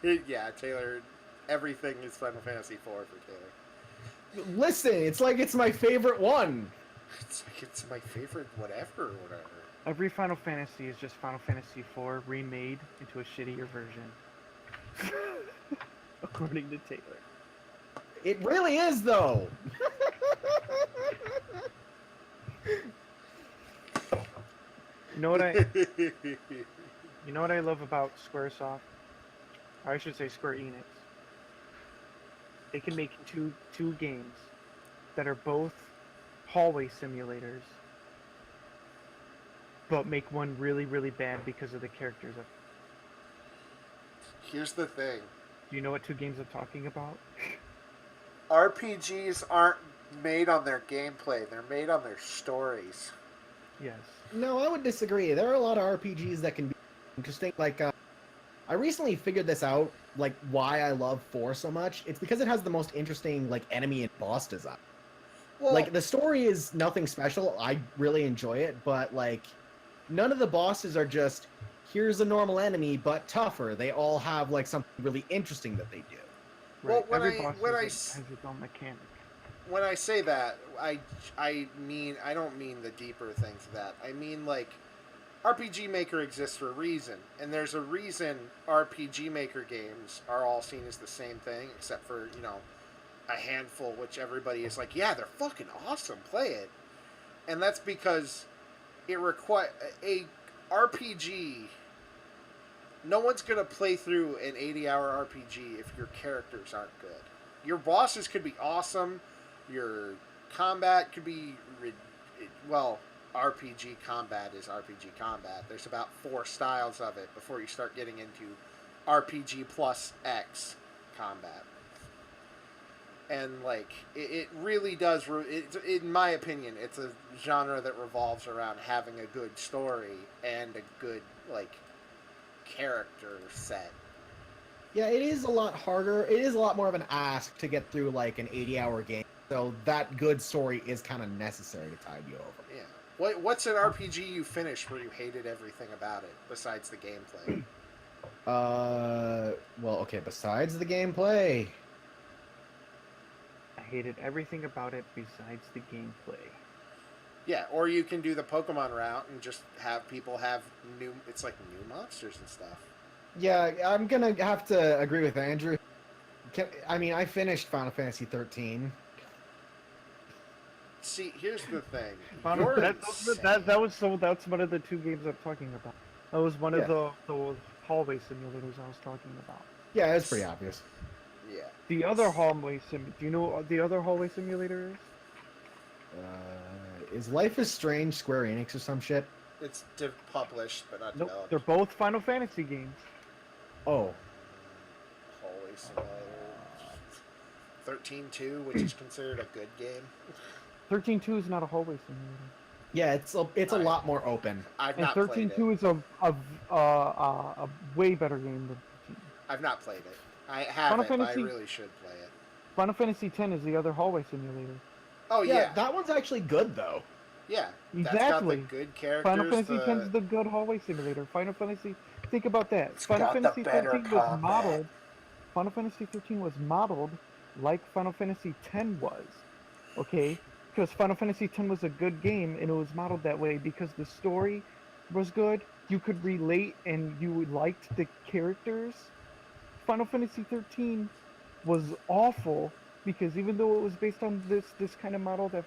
yeah, Taylor, everything is Final Fantasy IV for Taylor. Listen, it's like it's my favorite one. It's like it's my favorite whatever or whatever. Every Final Fantasy is just Final Fantasy IV remade into a shittier version. According to Taylor. It really is though. You know what I you know what I love about SquareSoft? Or I should say Square Enix. They can make two games that are both hallway simulators, but make one really, really bad because of the characters. Here's the thing. Do you know what 2 games I'm talking about? RPGs aren't made on their gameplay, they're made on their stories. Yes. No, I would disagree. There are a lot of RPGs that can be interesting. Like, I recently figured this out, like, why I love 4 so much. It's because it has the most interesting, like, enemy and boss design. Well, Like, the story is nothing special. I really enjoy it, but, like, none of the bosses are just, here's a normal enemy, but tougher. They all have, like, something really interesting that they do. Well, Right. when Every I- boss when I has its own mechanic. when I say that, I mean, I don't mean the deeper things of that. I mean, like, RPG Maker exists for a reason, and there's a reason RPG Maker games are all seen as the same thing, except for, you know, a handful, which everybody is like, yeah, they're fucking awesome, play it. And that's because it require a RPG. No one's gonna play through an 80-hour RPG if your characters aren't good. Your bosses could be awesome. Your combat could be, well, RPG combat is RPG combat. There's about 4 styles of it before you start getting into RPG plus X combat. And, like, it really does, in my opinion, it's a genre that revolves around having a good story and a good, like, character set. Yeah, it is a lot harder. It is a lot more of an ask to get through, like, an 80-hour game. So that good story is kind of necessary to tide you over. Yeah. What's an RPG you finished where you hated everything about it, besides the gameplay? Well, okay, besides the gameplay, I hated everything about it besides the gameplay. Yeah, or you can do the Pokemon route and just have people have new. It's like new monsters and stuff. Yeah, I'm gonna have to agree with Andrew. I mean, I finished Final Fantasy 13. See, here's the thing. Final- You're that, insane. that's one of the two games I'm talking about. That was one Yeah. of the hallway simulators I was talking about. Yeah, it's pretty obvious. Yeah. The other hallway sim. Do you know what the other hallway simulator is? Is Life is Strange Square Enix or some shit? It's published, but not Nope. developed. They're both Final Fantasy games. Oh, Holy Simulator. 13-2, which is considered a good game. 13.2 is not a hallway simulator. yeah, it's a lot more open. I've And not played it. 13.2 is a way better game than 13. I've not played it. I haven't, but I Fantasy- really should play it. Final Fantasy X is the other hallway simulator. Oh, yeah. that one's actually good though. Yeah. That's got Exactly. the good characters. Final Fantasy the... X is the good hallway simulator. Final Fantasy, think about that. It's Final got the Fantasy better 13 was combat. modeled. Final Fantasy 13 was modeled like Final Fantasy X was. Okay, because Final Fantasy X was a good game and it was modeled that way because the story was good. You could relate and you liked the characters. Final Fantasy 13 was awful because even though it was based on this kind of model that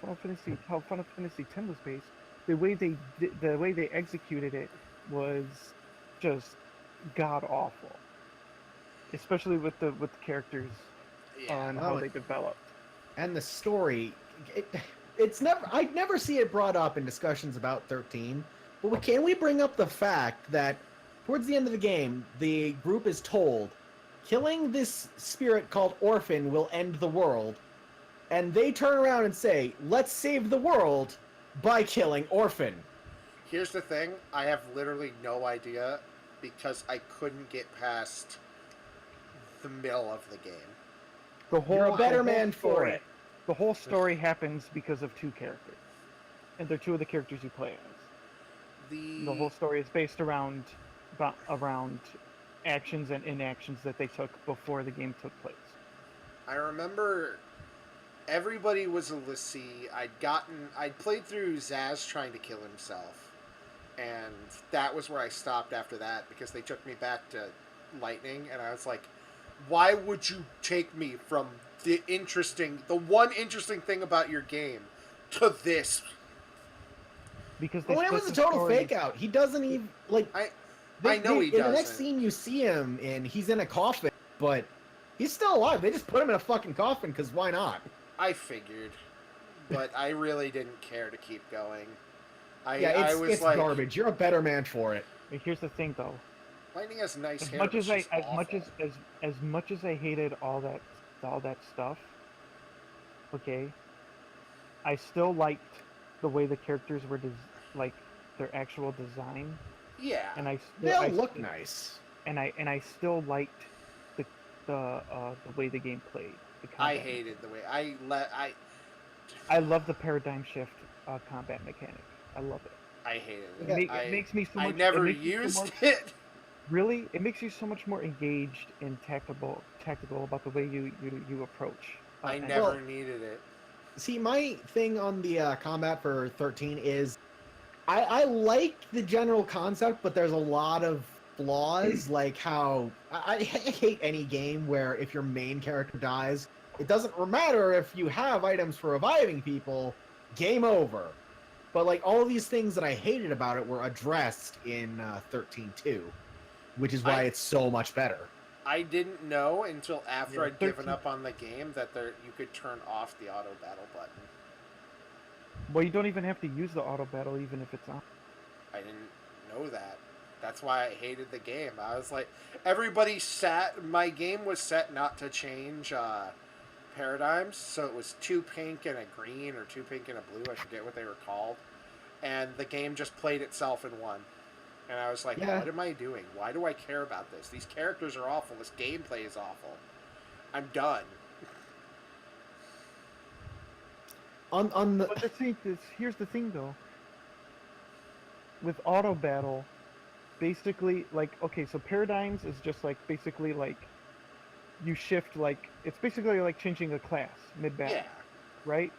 how Final Fantasy X was based, the way they executed it was just god awful, especially with the characters Yeah. on Oh, how it- they developed. And the story, it's never. I'd never see it brought up in discussions about 13. But can we bring up the fact that towards the end of the game, the group is told killing this spirit called Orphan will end the world, and they turn around and say, "Let's save the world by killing Orphan." Here's the thing. I have literally no idea because I couldn't get past the middle of the game. The whole You're a better the whole man for story- it. The whole story happens because of two characters, and they're two of the characters you play as. The whole story is based around actions and inactions that they took before the game took place. I remember everybody was a Lassie. I'd played through Zaz trying to kill himself, and that was where I stopped after that because they took me back to Lightning, and I was like, why would you take me from the one interesting thing about your game to this? Because they Well, it split was a the total story- fake out. He doesn't even like. I know he In the next doesn't. scene, you see him, and he's in a coffin, but he's still alive. They just put him in a fucking coffin because why not? I figured, but I really didn't care to keep going. Yeah, I was it's like, garbage. You're a better man for it. And here's the thing, though. Lightning has nice As hair. much but as I, she's as much awful. as much as I hated all that stuff, okay, I still liked the way the characters were like their actual design, Yeah. and I They still, all I look st- nice. and I still liked the way the game played. The I combat. hated the way I love the paradigm shift combat mechanic. I love it. I hated It, it. it makes me so I much. never it makes me so used much- it. Really, it makes you so much more engaged and tactical about the way you approach. I and- never Well- needed it. See, my thing on the combat for 13 is I like the general concept, but there's a lot of flaws, like how I hate any game where if your main character dies, it doesn't matter if you have items for reviving people, game over. But like all these things that I hated about it were addressed in 13.2, which is why it's so much better. I didn't know until after Yeah, I'd given 13 up on the game that you could turn off the auto battle button. Well, you don't even have to use the auto battle, even if it's on. I didn't know that. That's why I hated the game. I was like, my game was set not to change paradigms, so it was 2 pink and a green, or 2 pink and a blue, I forget what they were called. And the game just played itself in one. And I was like, Yeah. what am I doing? Why do I care about this? These characters are awful. This gameplay is awful. I'm done. On the But here's the thing, though. With auto battle, basically, like, okay, so paradigms is just like basically like you shift, like it's basically like changing a class mid battle, Yeah. right?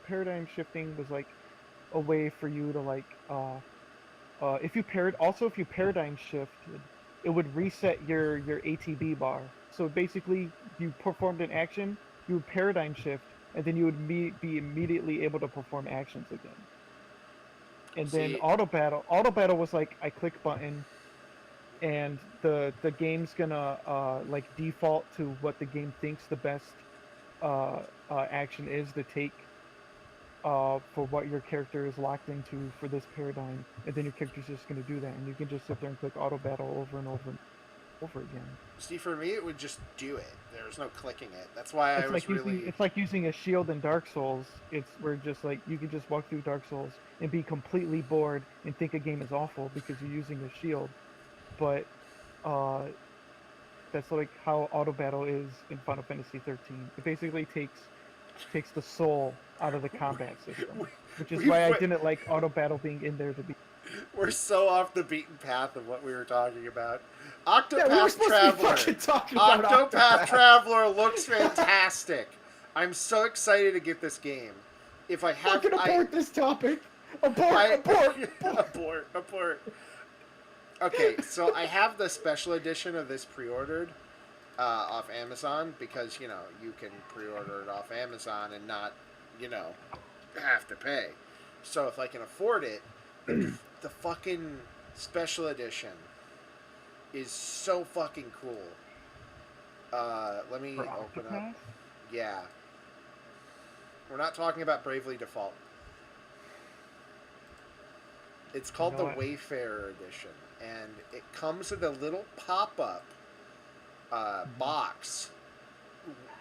paradigm shifting was like a way for you to like if you paradigm shifted, it would reset your ATB bar. So basically, you performed an action, you would paradigm shift, and then you would be immediately able to perform actions again. And then See, auto battle was like I click button, and the game's gonna like default to what the game thinks the best action is to take for what your character is locked into for this paradigm, and then your character's just going to do that, and you can just sit there and click auto battle over and over and over again. see, for me, it would just do it. There's no clicking it. That's why I was really. It's like using a shield in Dark Souls. It's where just like you can just walk through Dark Souls and be completely bored and think a game is awful because you're using a shield, but that's like how auto battle is in Final Fantasy 13. It basically takes the soul out of the combat system, which is why I didn't like auto battle being in there to be. We're so off the beaten path of what we were talking about. Yeah, we were Octopath supposed to be Traveler. fucking talking about Octopath Traveler looks fantastic. I'm so excited to get this game. If I have, Fucking abort this topic. Abort. abort. Okay, so I have the special edition of this pre-ordered off Amazon because you can pre-order it off Amazon and not have to pay. So if I can afford it, the fucking special edition is so fucking cool. Let me For open up. Octopath? Yeah. We're not talking about Bravely Default. It's called the Wayfarer Edition, and it comes with a little pop-up box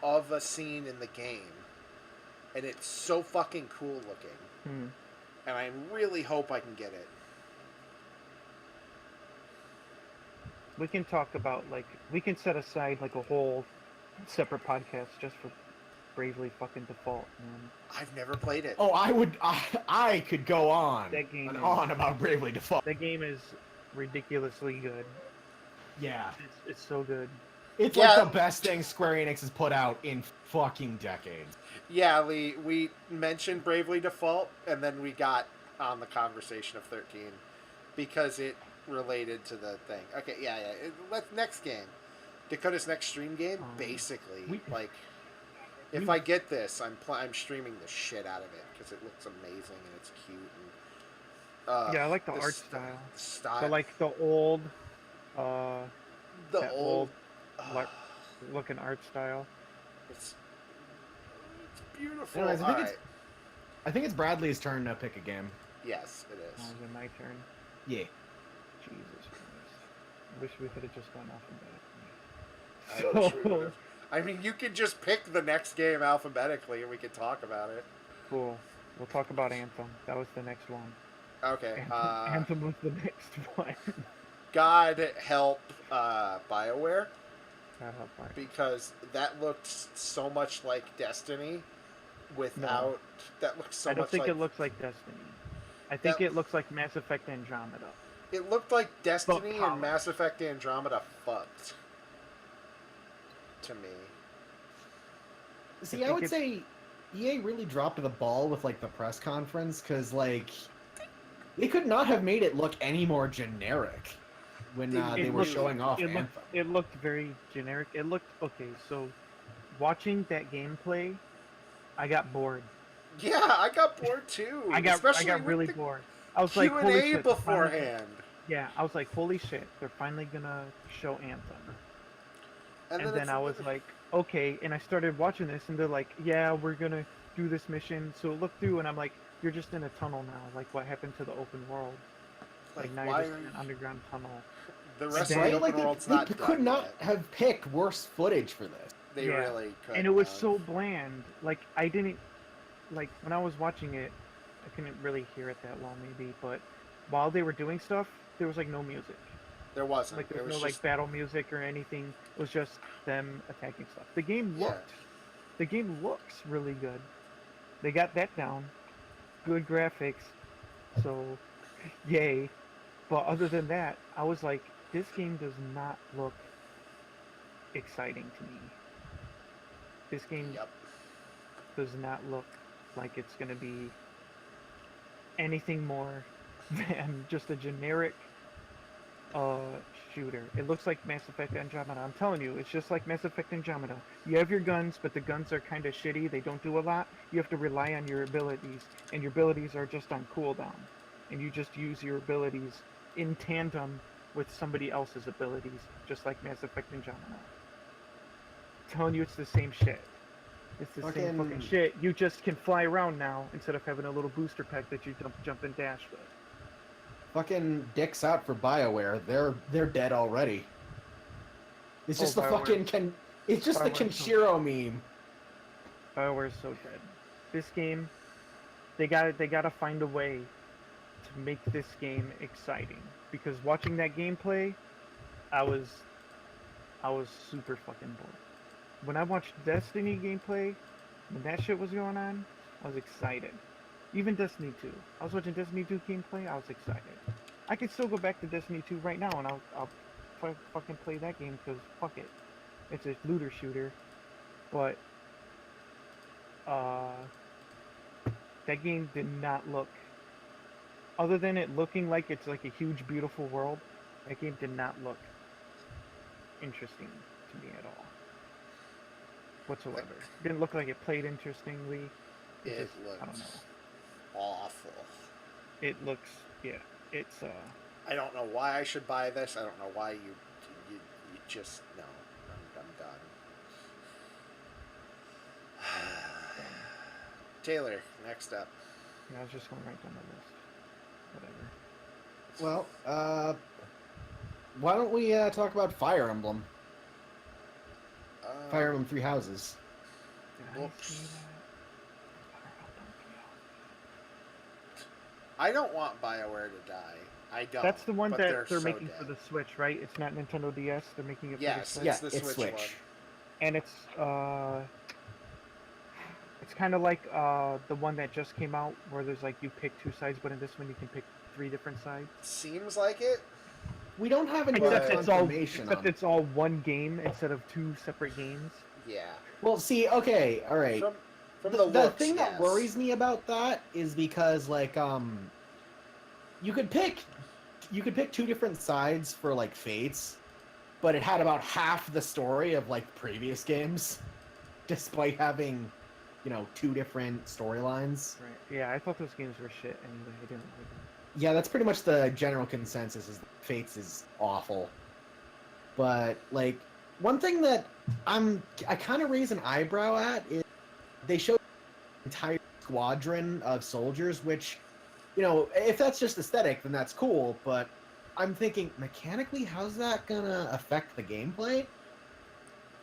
of a scene in the game, and it's so fucking cool looking. And I really hope I can get it. We can talk about we can set aside like a whole separate podcast just for Bravely fucking Default, man. I've never played it. Oh, I could go on That game and is- on about Bravely Default. That game is ridiculously good. Yeah. It's so good. It's Yeah. like the best thing Square Enix has put out in fucking decades. Yeah, Lee, we mentioned Bravely Default, and then we got on the conversation of 13 because it related to the thing. Okay, yeah. Next game. Dakota's next stream game, basically. If I get this, I'm streaming the shit out of it because it looks amazing and it's cute. And, Yeah, I like the art style. Style. So like the old, the that old. looking art style. It's beautiful. Anyways, Alright. I think it's Bradley's turn to pick a game. Yes, it Oh, is. is it my turn? Yeah. Jesus Christ. I wish we could have just gone I alphabetically. wish we would've. I mean, you could just pick the next game alphabetically and we could talk about it. Cool. We'll talk about Anthem. That was the next one. Okay. Anthem was the next one. God help BioWare, God help Mark. because that looked so much like Destiny without... That looks so I don't much think like... it looks like Destiny. I think it looks like Mass Effect Andromeda. It looked like Destiny power. and Mass Effect Andromeda fucked. To me. See, I think would say EA really dropped the ball with like the press conference because they could not have made it look any more generic when they were showing off Anthem. It looked very generic. It looked okay. So, watching that gameplay, I got bored. Yeah, I got bored too. I got with really the bored. I was like, holy Q&A shit. they're finally- beforehand. Yeah, I was like, holy shit, they're finally gonna show Anthem. And then it's- I was like, okay, and I started watching this, and they're like, yeah, we're gonna do this mission. So look through, and I'm like, you're just in a tunnel now. Like, what happened to the open world? Like now why you're just are in you... an underground tunnel. The rest then- of the Right? open world's They not could done not yet. have picked worse footage for this. They Yeah. really could. And it was have. so bland. Like I didn't, like when I was watching it, I couldn't really hear it that well, maybe. But while they were doing stuff, there was like no music. There wasn't. Like there It was was no just... like battle music or anything. It was just them attacking stuff. The game Yeah. looked, the game looks really good. They got that down. Good graphics. So, yay. But other than that, I was like, this game does not look exciting to me. This game, Yep. does not look like it's going to be anything more than just a generic uh, shooter. It looks like Mass Effect Andromeda. I'm telling you, it's just like Mass Effect Andromeda. You have your guns, but the guns are kind of shitty. They don't do a lot. You have to rely on your abilities, and your abilities are just on cooldown. And you just use your abilities in tandem with somebody else's abilities, just like Mass Effect Andromeda. I'm telling you, it's the same shit. It's the same fucking shit. You just can fly around now instead of having a little booster pack that you jump and dash with. Fucking dicks out for BioWare. They're dead already. It's just the BioWare. fucking it's just the BioWare's Kenshiro meme. BioWare's so dead. This game, they gotta find a way to make this game exciting. Because watching that gameplay, I was super fucking bored. When I watched Destiny gameplay, when that shit was going on, I was excited. Even Destiny 2. I was watching Destiny 2 gameplay, I was excited. I could still go back to Destiny 2 right now and I'll fucking play that game because fuck it. It's a looter shooter. But, that game did not look, other than it looking like it's like a huge beautiful world, that game did not look interesting to me at all. Whatsoever. It didn't look like it played interestingly. It I don't looks know. awful. It looks, yeah, it's I don't know why I should buy this. I don't know why you just no. I'm done. Taylor, next up. yeah, I was just going right down the list. Whatever. Well, why don't we talk about Fire Emblem? Fire Emblem Three Houses. Did I Whoops. see that? I don't want BioWare to die. I don't. That's the one but that they're so making dead. for the Switch, right? It's not Nintendo DS. They're making it Yes, for the Switch. Yeah, it's the it's Switch, Switch. And it's kind of like the one that just came out, where there's like you pick two sides, but in this one you can pick 3 different sides. Seems like it. We don't have any Except it's all confirmation on it. it's all one game instead of 2 separate games. Yeah. Well, see, okay, all right. From The the looks, thing that yes. worries me about that is because like you could pick 2 different sides for like Fates, but it had about half the story of like previous games, despite having 2 different storylines. Right. Yeah, I thought those games were shit anyway. I didn't like them. Yeah, that's pretty much the general consensus is that Fates is awful. But like one thing that I kind of raise an eyebrow at is they showed an entire squadron of soldiers, which if that's just aesthetic, then that's cool. But I'm thinking mechanically, how's that gonna affect the gameplay?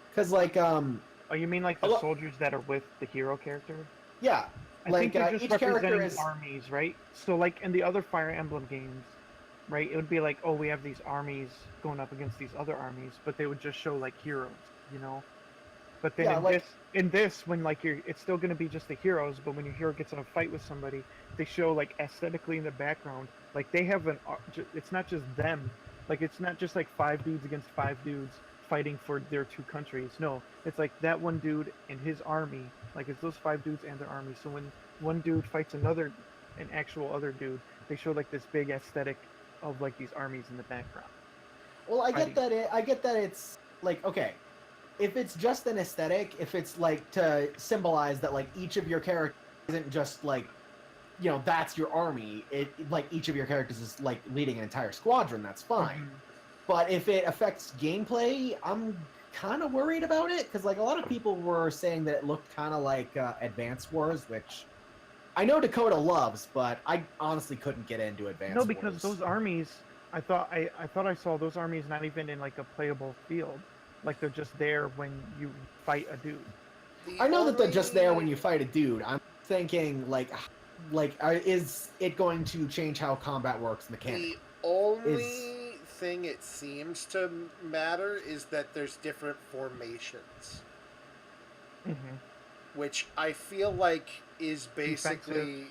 Because like Oh, you mean like the lo- soldiers that are with the hero character? yeah, I like think they're just each character representing is armies, right? So like in the other Fire Emblem games, right, it would be like, oh, we have these armies going up against these other armies, but they would just show like heroes, you know? But then Yeah, like- in this, when like it's still gonna be just the heroes, but when your hero gets in a fight with somebody, they show like aesthetically in the background, like they have it's not just them, like it's not just like 5 dudes against 5 dudes fighting for their 2 countries. No, it's like that one dude and his army, like it's those 5 dudes and their army. So when one dude fights an actual other dude, they show like this big aesthetic of like these armies in the background. Well, I fighting. get that it's like, okay, if it's just an aesthetic, if it's like to symbolize that like each of your characters isn't just like that's your army, it like each of your characters is like leading an entire squadron, that's fine. Mhm. But if it affects gameplay, I'm kind of worried about it because like a lot of people were saying that it looked kind of like Advance Wars, which I know Dakota loves, but I honestly couldn't get into Advance No, because Wars. those armies, I thought I saw those armies not even in like a playable field, like they're just there when you fight a dude. I know that they're just there when you fight a dude. I'm thinking is it going to change how combat works mechanically? The only thing it seems to matter is that there's different formations, Mm-hmm. which I feel like is basically,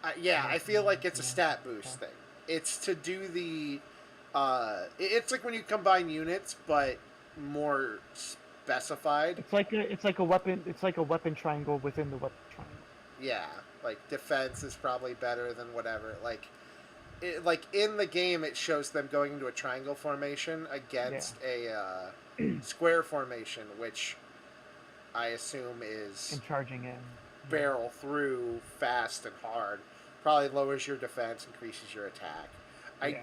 I feel like it's a stat boost thing. It's to do the, it's like when you combine units, but more specified. It's like a weapon. It's like a weapon triangle within the weapon triangle. Yeah, like defense is probably better than whatever. Like in the game, it shows them going into a triangle formation against a square formation, which I assume is And charging in. barrel through fast and hard. Probably lowers your defense, increases your attack. Yeah.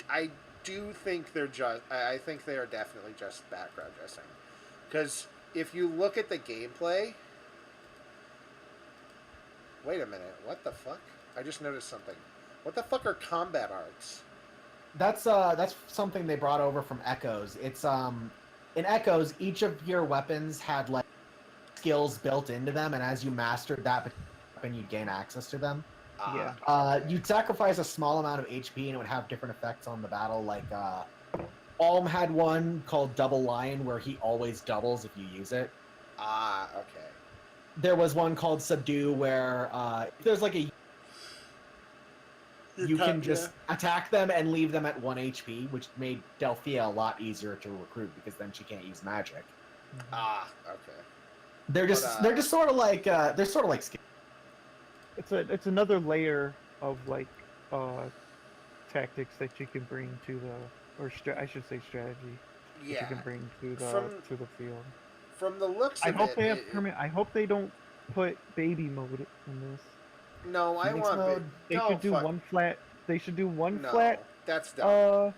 I do think they're just. I think they are definitely just background dressing, because if you look at the gameplay. Wait a minute. What the fuck? I just noticed something. What the fuck are combat arcs? That's something they brought over from Echoes. It's in Echoes, each of your weapons had like skills built into them, and as you mastered that weapon, you'd gain access to them. Yeah. Okay. You'd sacrifice a small amount of HP, and it would have different effects on the battle. Like Alm had one called Double Lion, where he always doubles if you use it. Okay. There was one called Subdue, where if there's like a you can just attack them and leave them at 1 HP, which made Delphia a lot easier to recruit because then she can't use magic. Okay. They're just sort of like It's another layer of like tactics that you can bring to the I should say strategy. That you Yeah. can bring to the field. From the looks I of hope it, they have I hope they don't put baby mode in this. No, I Phoenix want. mode? They no, should do fuck. one flat. They should do one No, flat. that's dumb.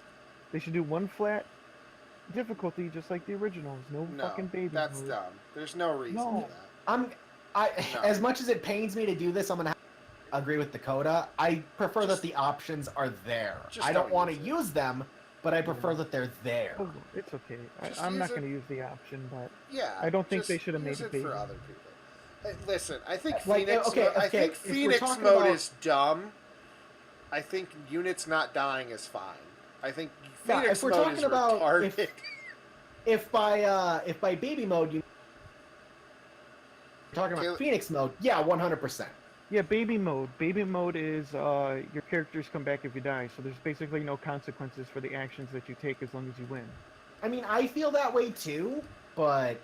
They should do one flat difficulty, just like the originals. No, No, fucking baby that's mode. dumb. There's no reason No. for that. No. As much as it pains me to do this, I'm gonna agree with Dakota. I prefer that the options are there. Just I don't don't want to use it. use them, but I prefer that they're there. Oh, it's okay. Just I'm use not it. going to use the option, but Yeah. I don't think just they should have made use it it baby for mode. other people. Listen, I think Like, Phoenix. okay, I okay, think if we're Phoenix talking mode about- is dumb. I think units not dying is fine. I think Yeah, Phoenix if we're mode talking is about retarded. if by baby mode you're talking about Caleb- Phoenix mode, yeah, 100%. Yeah, baby mode. Baby mode is your characters come back if you die, so there's basically no consequences for the actions that you take as long as you win. I mean, I feel that way too, but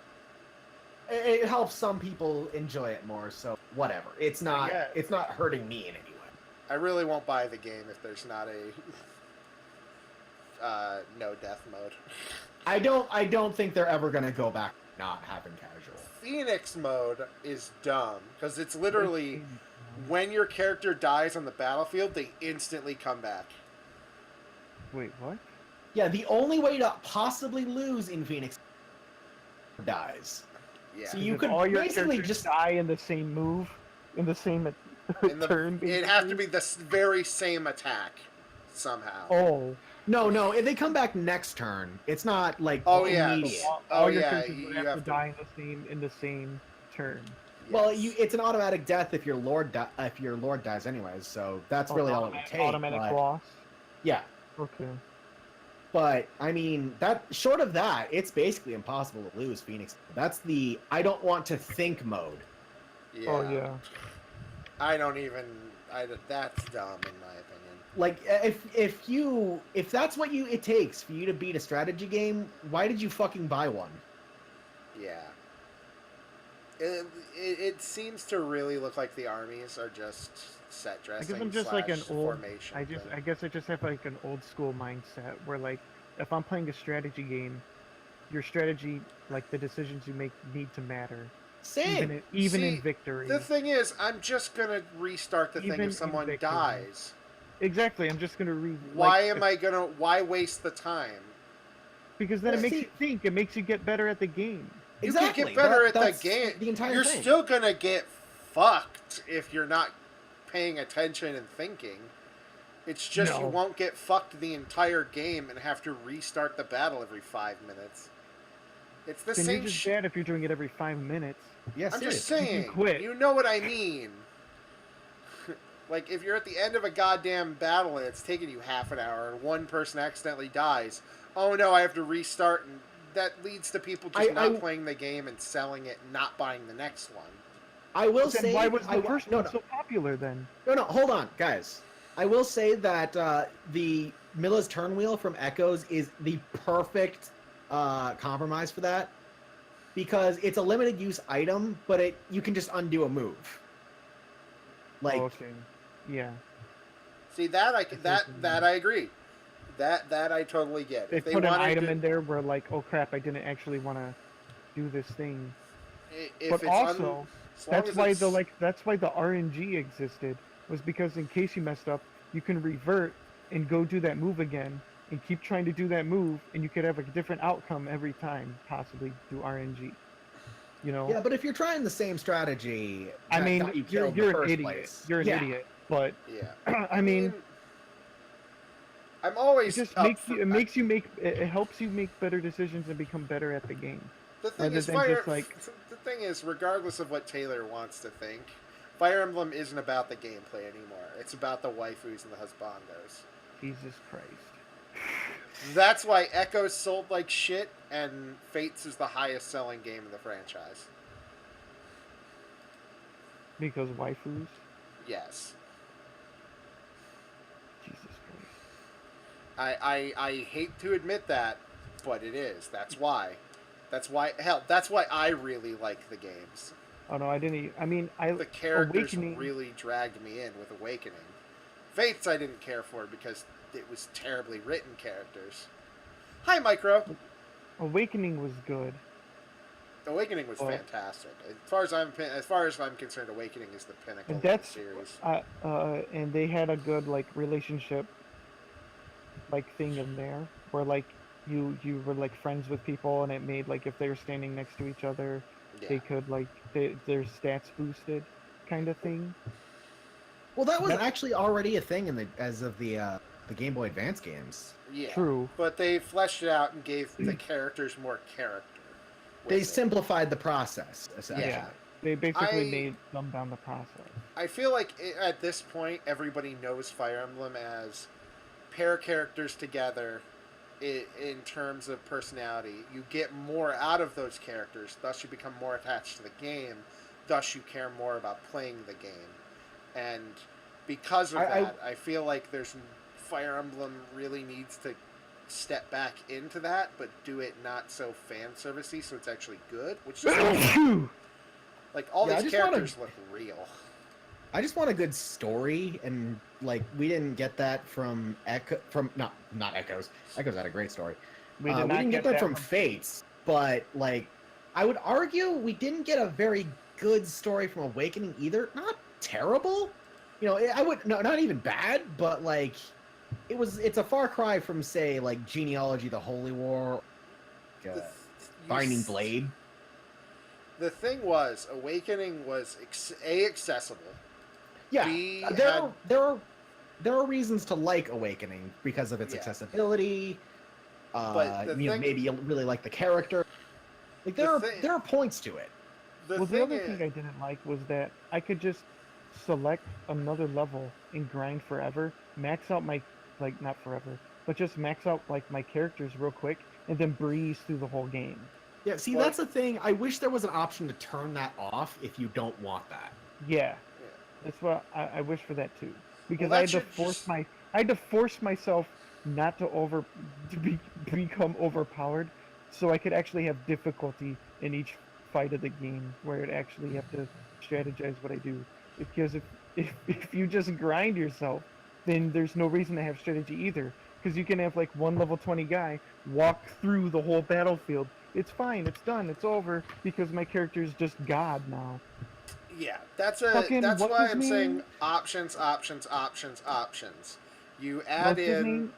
it helps some people enjoy it more. So whatever. It's not Yeah. it's not hurting me in any way. I really won't buy the game if there's not a no death mode. I don't think they're ever gonna go back to not having casual. Phoenix mode is dumb because it's literally when your character dies on the battlefield, they instantly come back. Wait, what? Yeah, the only way to possibly lose in Phoenix dies. Yeah. So you If could all your basically characters just die in the same move, in the same In the- turn. It'd have to basically? be the very same attack somehow. Oh. no. If they come back next turn, it's not like Oh, yeah. immediate. All your yeah, characters you would have have to to- die in the same turn. Well, Yes. it's an automatic death if your lord dies anyways. So that's really all it would take. Automatic but- loss. Yeah, Okay. but I mean that short of that, it's basically impossible to lose Phoenix. That's the I don't want to think mode. Yeah. Oh yeah. I don't even. That's dumb in my opinion. Like if that's what it takes for you to beat a strategy game, why did you fucking buy one? Yeah. It seems to really look like the armies are just set I dressing. guess I'm just like an slash old. formation. I guess I just have like an old school mindset where like if I'm playing a strategy game, your strategy, like the decisions you make, need to matter. Same. Even See, in victory. The thing is, I'm just gonna restart the Even thing in if someone victory. dies. Exactly. I'm just gonna Why waste the time? Because then it Well, makes see- you think. It makes you get better at the game. You Exactly. can get better at the that's game. The entire You're thing. still gonna get fucked if you're not paying attention and thinking. It's just you No. won't get fucked the entire game and have to restart the battle every 5 minutes. It's the Then same you're just shit. bad if you're doing it every 5 minutes. Yeah, I'm just seriously. saying. quit. You know what I mean. Like, if you're at the end of a goddamn battle and it's taking you half an hour and one person accidentally dies, oh no, I have to restart, and that leads to people just not playing the game and selling it and not buying the next one. I will Then say why was the I, first no, one no, so popular then? no, hold on, guys. I will say that the Milla's turn wheel from Echoes is the perfect compromise for that. because it's a limited use item, but you can just undo a move. Like, Oh, okay. Yeah. See that I see that what you that mean. I agree. That I totally get. They If they put an wanted item to, in there where like, oh crap, I didn't actually want to do this thing. if But it's also, as long as it's that's why the RNG existed, was because in case you messed up, you can revert and go do that move again and keep trying to do that move, and you could have a different outcome every time, possibly through RNG. You know? yeah, but if you're trying the same strategy I that mean, got you killed in the you're an first idiot. place, You're an yeah. idiot. But yeah. I mean, I'm it always just up makes for. you. It makes you make. It helps you make better decisions and become better at the game, The thing rather is, than just like. The thing is, regardless of what Taylor wants to think, Fire Emblem isn't about the gameplay anymore. It's about the waifus and the husbandos. Jesus Christ. That's why Echoes sold like shit, and Fates is the highest selling game in the franchise. Because waifus. Yes. Jesus Christ. I hate to admit that, but it is. That's why. Hell, that's why I really like the games. Oh no, I didn't. I mean, The characters Awakening. really dragged me in with Awakening. Fates I didn't care for because it was terribly written characters. Hi, Micro. Awakening was good. Awakening was Oh. fantastic. As far as I'm concerned, Awakening is the pinnacle And of the that's series. and they had a good like relationship like thing in there where like you were like friends with people and it made like if they were standing next to each other Yeah. they could like their stats boosted kind of thing. Well, that was That's- actually already a thing as of the Game Boy Advance games. Yeah. True. But they fleshed it out and gave the characters more character. with They it. simplified the process, essentially. Yeah. They basically I- made dumb down the process. I feel like at this point, everybody knows Fire Emblem as pair characters together in terms of personality. You get more out of those characters, thus you become more attached to the game, thus you care more about playing the game. And because of that, I feel like Fire Emblem really needs to step back into that, but do it not so fan servicey, so it's actually good. Which is like all Yeah, I these just wanna- characters look real. I just want a good story, and like we didn't get that from not Echoes. Echoes had a great story. We We didn't get that from Fates, but like I would argue we didn't get a very good story from Awakening either. Not terrible, you know. I would not even bad, but like it's a far cry from say like Genealogy: The Holy War, Binding Blade. The thing was, Awakening was accessible. Yeah, B there are reasons to like Awakening because of its Yeah. accessibility. But the thing- Maybe you really like the character. Like there are points to it. Well, the other thing I didn't like was that I could just select another level and grind forever, max out my like not forever, but just max out like my characters real quick and then breeze through the whole game. Yeah, see, Well- that's the thing. I wish there was an option to turn that off if you don't want that. Yeah, Yeah. that's what I wish for that too, because Well, I that had to should force just- I had to force myself not to become overpowered, so I could actually have difficulty in each fight of the game where I'd actually have to strategize what I do. Because if you just grind yourself, then there's no reason to have strategy either. Because you can have like one level 20 guy walk through the whole battlefield. It's fine, it's done, it's over, because my character is just God now. Yeah, that's Fucking, that's what's why his I'm name? saying options. You add What's his in name?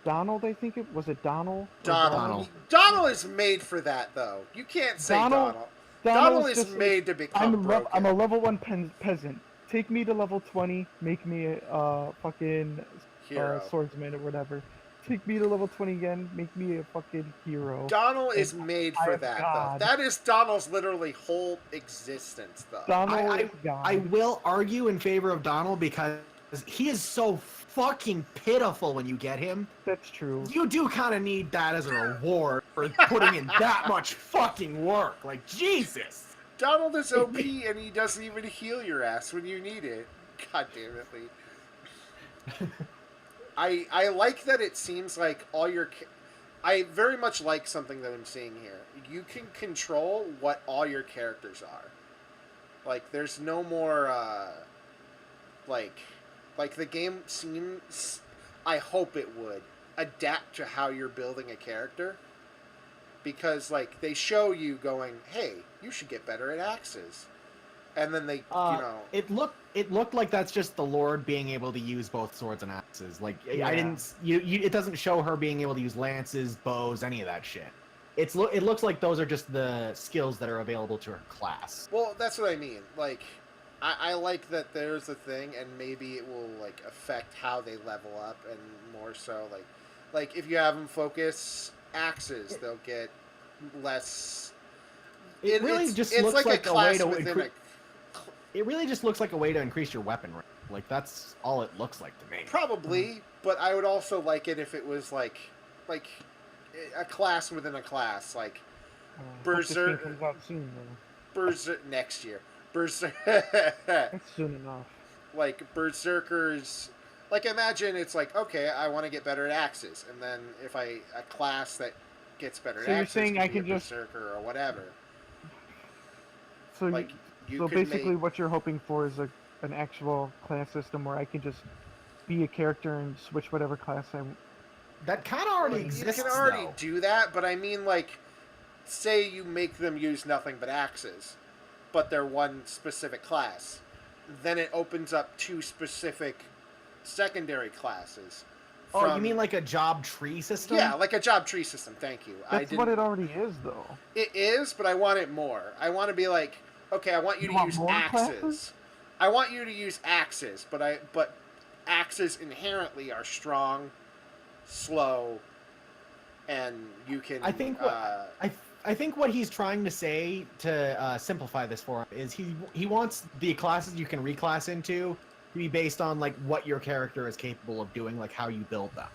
Donald, I think it was. It Donald? Or Donald. Donald is made for that, though. You can't say Donald- Donald. Donald Donald is just like, made to become broken. I'm a level 1 peasant. Take me to level 20, make me a fucking hero. swordsman or whatever. Take me to level 20 again, make me a fucking hero. Donald is made I for am that, God. though. That is Donald's literally whole existence, though. Donald is God. I will argue in favor of Donald because he is so fucking pitiful when you get him. That's true. You do kind of need that as a reward for putting in that much fucking work. Like, Jesus. Donald is OP and he doesn't even heal your ass when you need it. God damn it, Lee. I like that it seems like all your... I very much like something that I'm seeing here. You can control what all your characters are. Like, there's no more, like, the game seems, I hope it would, adapt to how you're building a character. Because, like, they show you going, hey, you should get better at axes. And then they, It looked like that's just the Lord being able to use both swords and axes. Like Yeah. I didn't, it doesn't show her being able to use lances, bows, any of that shit. It looks like those are just the skills that are available to her class. well, that's what I mean. Like, I like that there's a thing, and maybe it will, like, affect how they level up, and more so, like if you have them focus axes, they'll get less. It really just it's looks like a way class to within a. It really just looks like a way to increase your weapon rank. Like that's all it looks like to me. Probably, but I would also like it if it was like a class within a class, like Hope this game Berserk- comes out soon, though. next year. Berserk, That's soon enough. like Berserkers. Like, imagine it's like, okay, I want to get better at axes, and then if a class that gets better at So you're axes saying could I be a can just- Berserker or whatever. So, Like, you so could basically, make, what you're hoping for is an actual class system where I can just be a character and switch whatever class I. That kind of already you exists. can already though. do that, but I mean, like, say you make them use nothing but axes, but they're one specific class, then it opens up two specific secondary classes. Oh, you mean like a job tree system? Yeah, like a job tree system. Thank you. That's what it already is, though. It is, but I want it more. I want to be like, okay, I want you, You to want use more axes. classes? I want you to use axes, but axes inherently are strong, slow, and you can. I think I think what he's trying to say to simplify this for him is he wants the classes you can reclass into to be based on like what your character is capable of doing, like how you build them.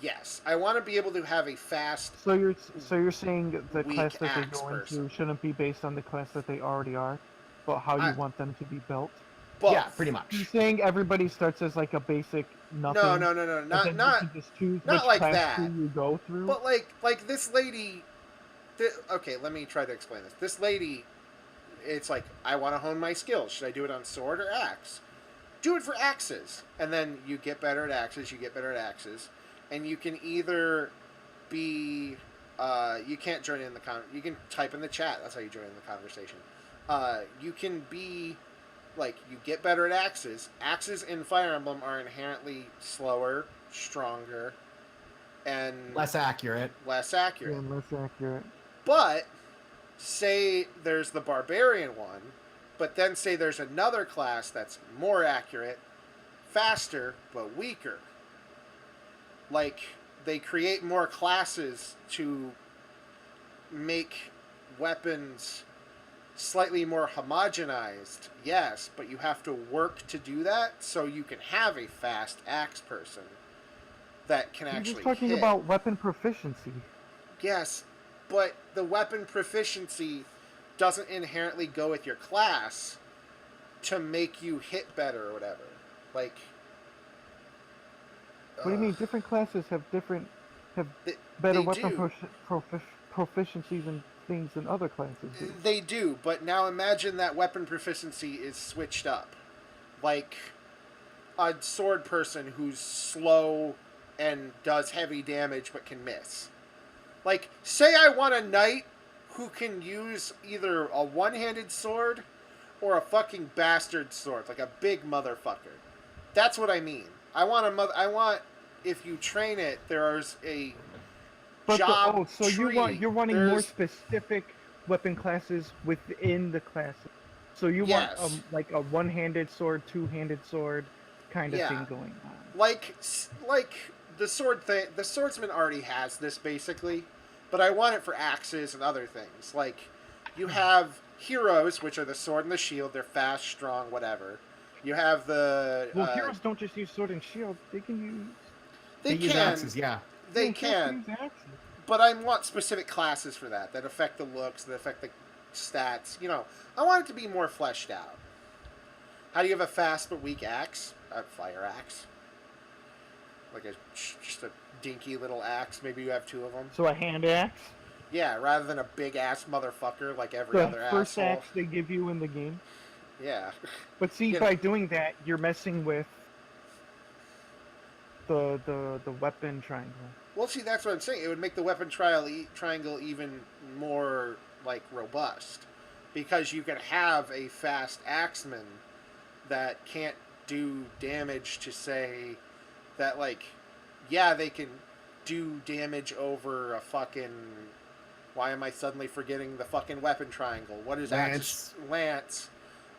Yes, I want to be able to have a fast. So you're saying the Weak class that they axe go person. into shouldn't be based on the class that they already are, but how you I- want them to be built. Both. Yeah, pretty much. You're saying everybody starts as like a basic nothing. No, but not then you not. can just choose not which like class that. tree you go through. But like this lady. Okay, let me try to explain this. This lady, it's like, I want to hone my skills. Should I do it on sword or axe? Do it for axes, and then you get better at axes. You get better at axes, and you can either be. You can't join in the You can type in the chat. That's how you join in the conversation. You can be. Like, you get better at axes. Axes in Fire Emblem are inherently slower, stronger, and Less accurate. less accurate. Yeah, less accurate. But say there's the barbarian one, but then say there's another class that's more accurate, faster, but weaker. Like, they create more classes to make weapons slightly more homogenized, yes, but you have to work to do that, so you can have a fast axe person that can You're actually just talking hit. about weapon proficiency. Yes, but the weapon proficiency doesn't inherently go with your class to make you hit better or whatever. Like, What do you mean? Different classes have better they weapon do. proficiencies and things than other classes do. They do, but now imagine that weapon proficiency is switched up. Like a sword person who's slow and does heavy damage but can miss. Like, say I want a knight who can use either a one-handed sword or a fucking bastard sword, like a big motherfucker. That's what I mean. I want if you train it, there's a But job so tree. you're wanting more There's- specific weapon classes within the classes. So you Yes. want like a one-handed sword, two-handed sword kind of Yeah. thing going on. like the sword thing. The swordsman already has this basically, but I want it for axes and other things. Like, you have heroes, which are the sword and the shield. They're fast, strong, whatever. You have the Well, heroes don't just use sword and shield; they can use. they use can axes, yeah. they Yeah, heroes can, use axes. but I want specific classes for that affect the looks, that affect the stats. You know, I want it to be more fleshed out. How do you have a fast but weak axe? A fire axe. like just a dinky little axe. Maybe you have two of them. So a hand axe. Yeah, rather than a big ass motherfucker like every The other first asshole. axe they give you in the game. Yeah. But see, You by know. doing that, you're messing with the weapon triangle. Well, see, that's what I'm saying. It would make the weapon triangle even more like robust, because you could have a fast axeman that can't do damage to say that, like, yeah, they can do damage over a fucking. Why am I suddenly forgetting the fucking weapon triangle? What is Lance?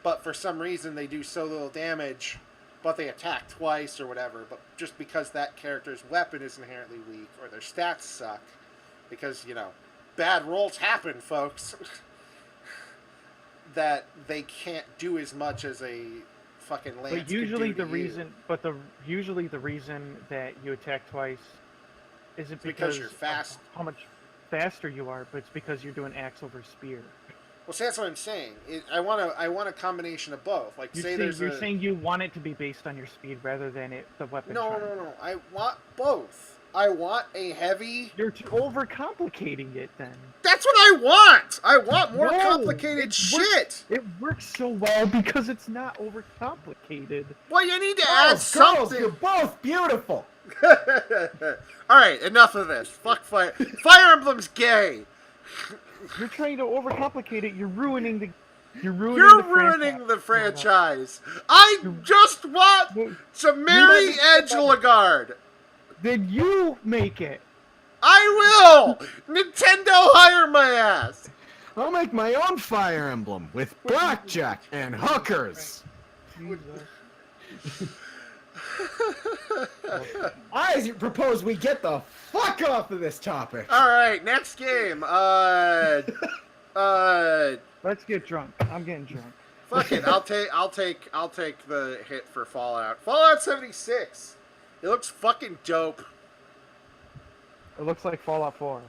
But for some reason they do so little damage, but they attack twice or whatever. But just because that character's weapon is inherently weak or their stats suck, because, you know, bad rolls happen, folks, that they can't do as much as a fucking Lance. But usually could do the to you. reason, usually the reason that you attack twice isn't because because you're fast. of how much faster you are, but it's because you're doing axe over spear. Well, see, that's what I'm saying. I want a combination of both. Like, You're saying you want it to be based on your speed rather than the weapon. No. I want both. I want a heavy. You're overcomplicating it then. That's what I want. I want more No, complicated it shit. It works so well because it's not overcomplicated. Well, you need to Oh, add girls, something. you're both beautiful. All right, enough of this. Fuck Fire. Fire Emblem's gay. You're trying to overcomplicate it. You're ruining the. You're You're the ruining the franchise. franchise. I just want to marry Edge Lagarde. Then you make it. I will. Nintendo, hire my ass. I'll make my own Fire Emblem with blackjack and hookers. Jesus. I propose we get the fuck off of this topic. All right, next game. Let's get drunk. I'm getting drunk. Fuck it. I'll take the hit for Fallout. Fallout 76. It looks fucking dope. It looks like Fallout 4.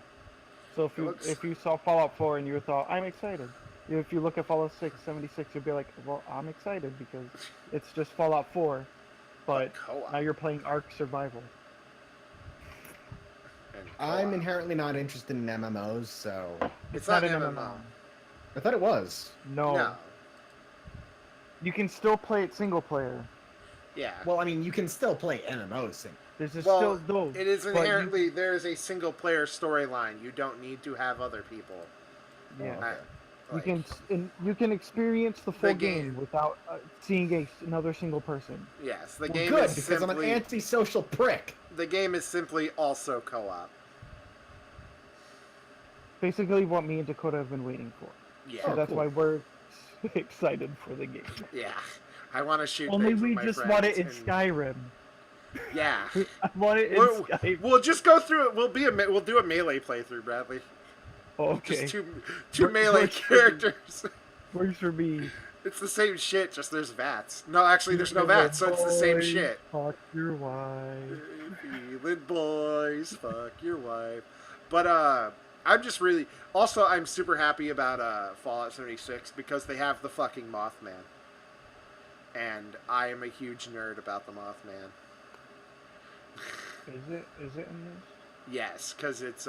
So if you saw Fallout 4 and you thought, I'm excited. If you look at Fallout 76, you'll be like, well, I'm excited because it's just Fallout 4, but Co-op. now you're playing Ark Survival. And I'm co-op. inherently not interested in MMOs, so It's not an MMO. MMO. I thought it was. No. You can still play it single player. Yeah. Well, I mean, you can still play MMOs. There's just Well, still those. it is but you- inherently there is a single player storyline. You don't need to have other people. Yeah. Oh, okay. You can experience the full The game. game without seeing another single person. Yes, the Well, game good, is because I'm an simply antisocial prick. the game is simply also co-op. Basically, what me and Dakota have been waiting for. Yeah. So that's cool. why we're excited for the game. Yeah. I want to shoot. Only things with we my just friends want it in and- Skyrim. Yeah. I want it in We'll, Skyrim. we'll just go through it. We'll do a melee playthrough, Bradley. Okay. Just two melee Works for me. characters. Works for me. It's the same shit, just there's VATS. No, actually, there's no VATS, so it's the same Boy, shit. Fuck your wife. Feeling boys, fuck your wife. But I'm just really. Also, I'm super happy about Fallout 76 because they have the fucking Mothman, and I am a huge nerd about the Mothman. Is it in this? Yes, because it's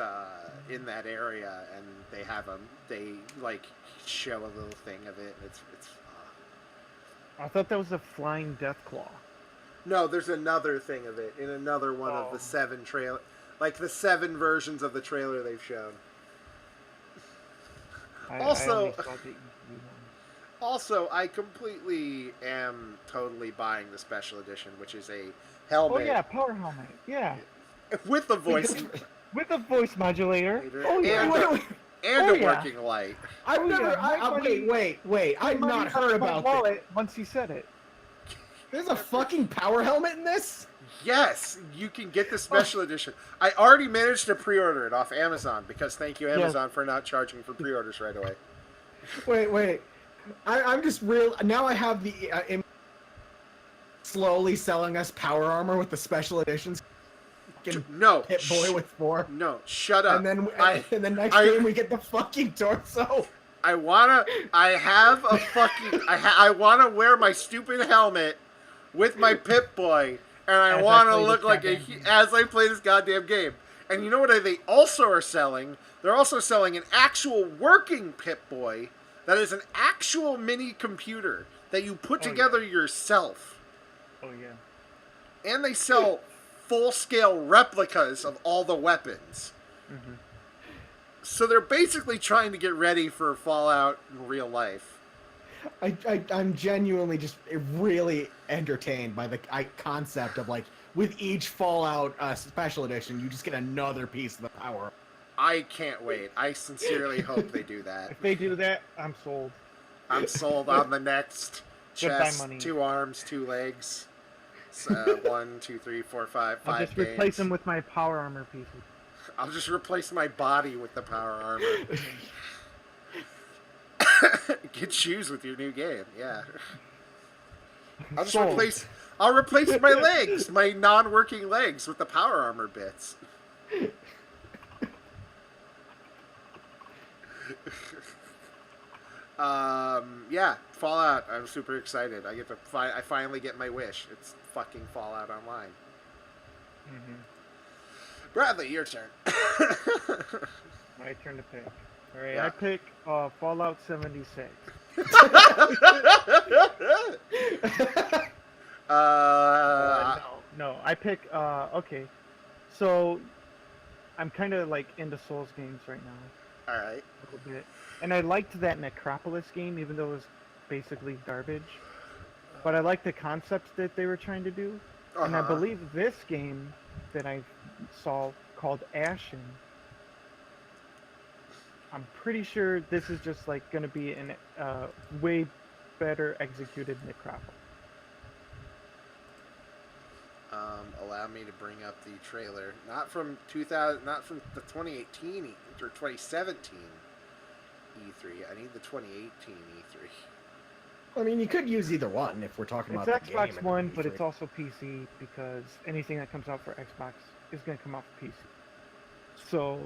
in that area, and they have they like show a little thing of it. It's I thought that was a flying Deathclaw. no, there's another thing of it in another one of Oh. the 7 trailer, like the 7 versions of the trailer they've shown. I Also- only saw the E3 one. Also, I completely am totally buying the special edition, which is a helmet Oh yeah, power helmet. Yeah, with the voice with a voice modulator. Oh yeah. and, Wait, wait, and Oh, a yeah. working light. I've Oh, never. yeah, my Wait. I've Money not out heard of my about this. wallet once he said it. There's a fucking power helmet in this? Yes, you can get the special edition. I already managed to pre-order it off Amazon because thank you Amazon for not charging for pre-orders right away. Wait. I'm just real. Now I have the slowly selling us power armor with the special editions. Fucking No, Hit Boy with 4. no, shut up. And then I and the next I- game we get the fucking torso. I have a fucking I wanna wear my stupid helmet with my Pip-Boy, and I As I want to play look this like goddamn game. as I play this goddamn game. And you know what they also are selling? They're also selling an actual working Pip-Boy that is an actual mini computer that you put Oh, yeah. together yourself. Oh yeah. And they sell full-scale replicas of all the weapons. Mm-hmm. So they're basically trying to get ready for Fallout in real life. I'm genuinely just really entertained by the concept of like with each Fallout special edition, you just get another piece of the power. I can't wait. I sincerely hope they do that. If they do that, I'm sold. I'm sold on the next Goodbye chest, money. 2 arms, 2 legs. 1, 2, 3, 4, 5, I'll 5 just games. replace them with my power armor pieces. I'll just replace my body with the power armor. Get shoes with your new game, yeah. I'll just Sold. replace my legs, my non-working legs with the power armor bits. Yeah, Fallout. I'm super excited. I get to I finally get my wish. It's fucking Fallout Online. Mm-hmm. Bradley, your turn. My turn to pick. All right, Yeah. I pick Fallout 76. No, I pick. Okay, so I'm kind of like into Souls games right now. All right. A little bit. And I liked that Necropolis game, even though it was basically garbage. But I liked the concepts that they were trying to do. And I Uh-huh. believe this game that I saw called Ashen, I'm pretty sure this is just like going to be an way better executed Necropolis. Allow me to bring up the trailer, not from 2000, not from the 2018 or 2017 E3. I need the 2018 E3. I mean, you could use either one if we're talking It's about the game. Xbox and One, the but E3. it's also PC because anything that comes out for Xbox is going to come out for PC. So,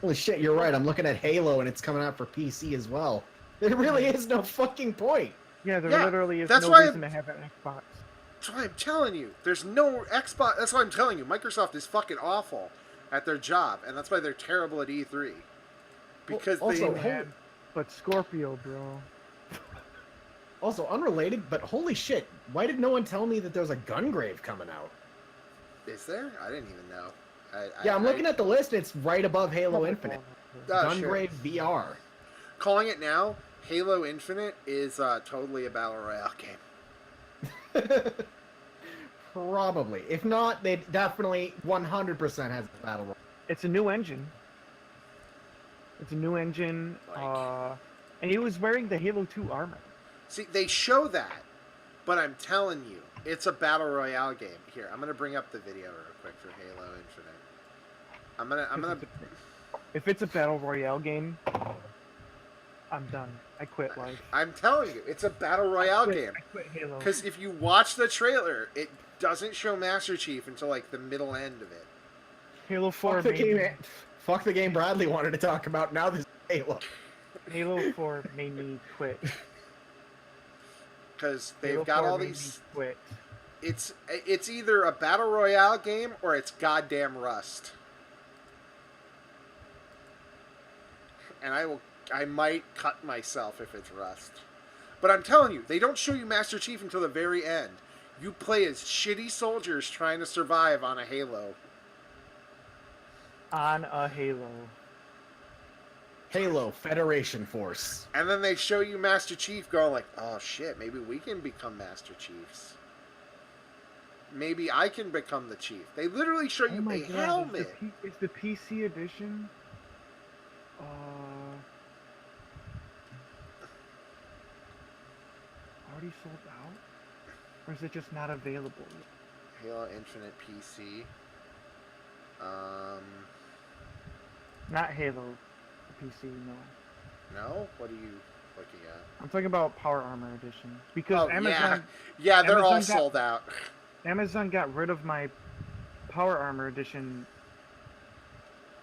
Holy shit, you're right. I'm looking at Halo and it's coming out for PC as well. There really is no fucking point. yeah, there Yeah, literally is that's no why reason to have an Xbox. That's why I'm telling you. There's no Xbox. That's why I'm telling you. Microsoft is fucking awful at their job, and that's why they're terrible at E3. Because Also, they. hey- But Scorpio, bro. Also, unrelated, but holy shit, why did no one tell me that there was a Gungrave coming out? Is there? I didn't even know. Yeah, I'm looking at the list. It's right above Halo Infinite. Oh, sure. Gungrave VR. Calling it now. Halo Infinite is totally a battle royale game. Probably. If not, they definitely 100% has a battle royale. It's a new engine. It's a new engine. Like- And he was wearing the Halo 2 armor. See, they show that, but I'm telling you, it's a battle royale game. Here, I'm gonna bring up the video real quick for Halo Infinite. I'm gonna. If it's a battle royale game, I'm done. I quit life. I'm telling you, it's a battle royale I quit, game. I quit Halo. Because if you watch the trailer, it doesn't show Master Chief until like the middle end of it. Halo 4 Fuck the made me, game. Fuck the game Bradley wanted to talk about. Now this is Halo. Halo 4 made me quit. Because they've Halo got 4 all made these. me quit. It's either a battle royale game or it's goddamn Rust. And I might cut myself if it's Rust. But I'm telling you, they don't show you Master Chief until the very end. You play as shitty soldiers trying to survive on a Halo. On a Halo. Halo Federation Force. And then they show you Master Chief going like, oh shit, maybe we can become Master Chiefs. Maybe I can become the Chief. They literally show Oh you my a god, helmet. is the PC edition? Already sold out? Or is it just not available yet? Halo Infinite PC. Not Halo, the PC, no. No? What are you looking at? I'm talking about Power Armor Edition. Because Oh, Amazon yeah, they're all Amazon got- sold out. Amazon got rid of my Power Armor Edition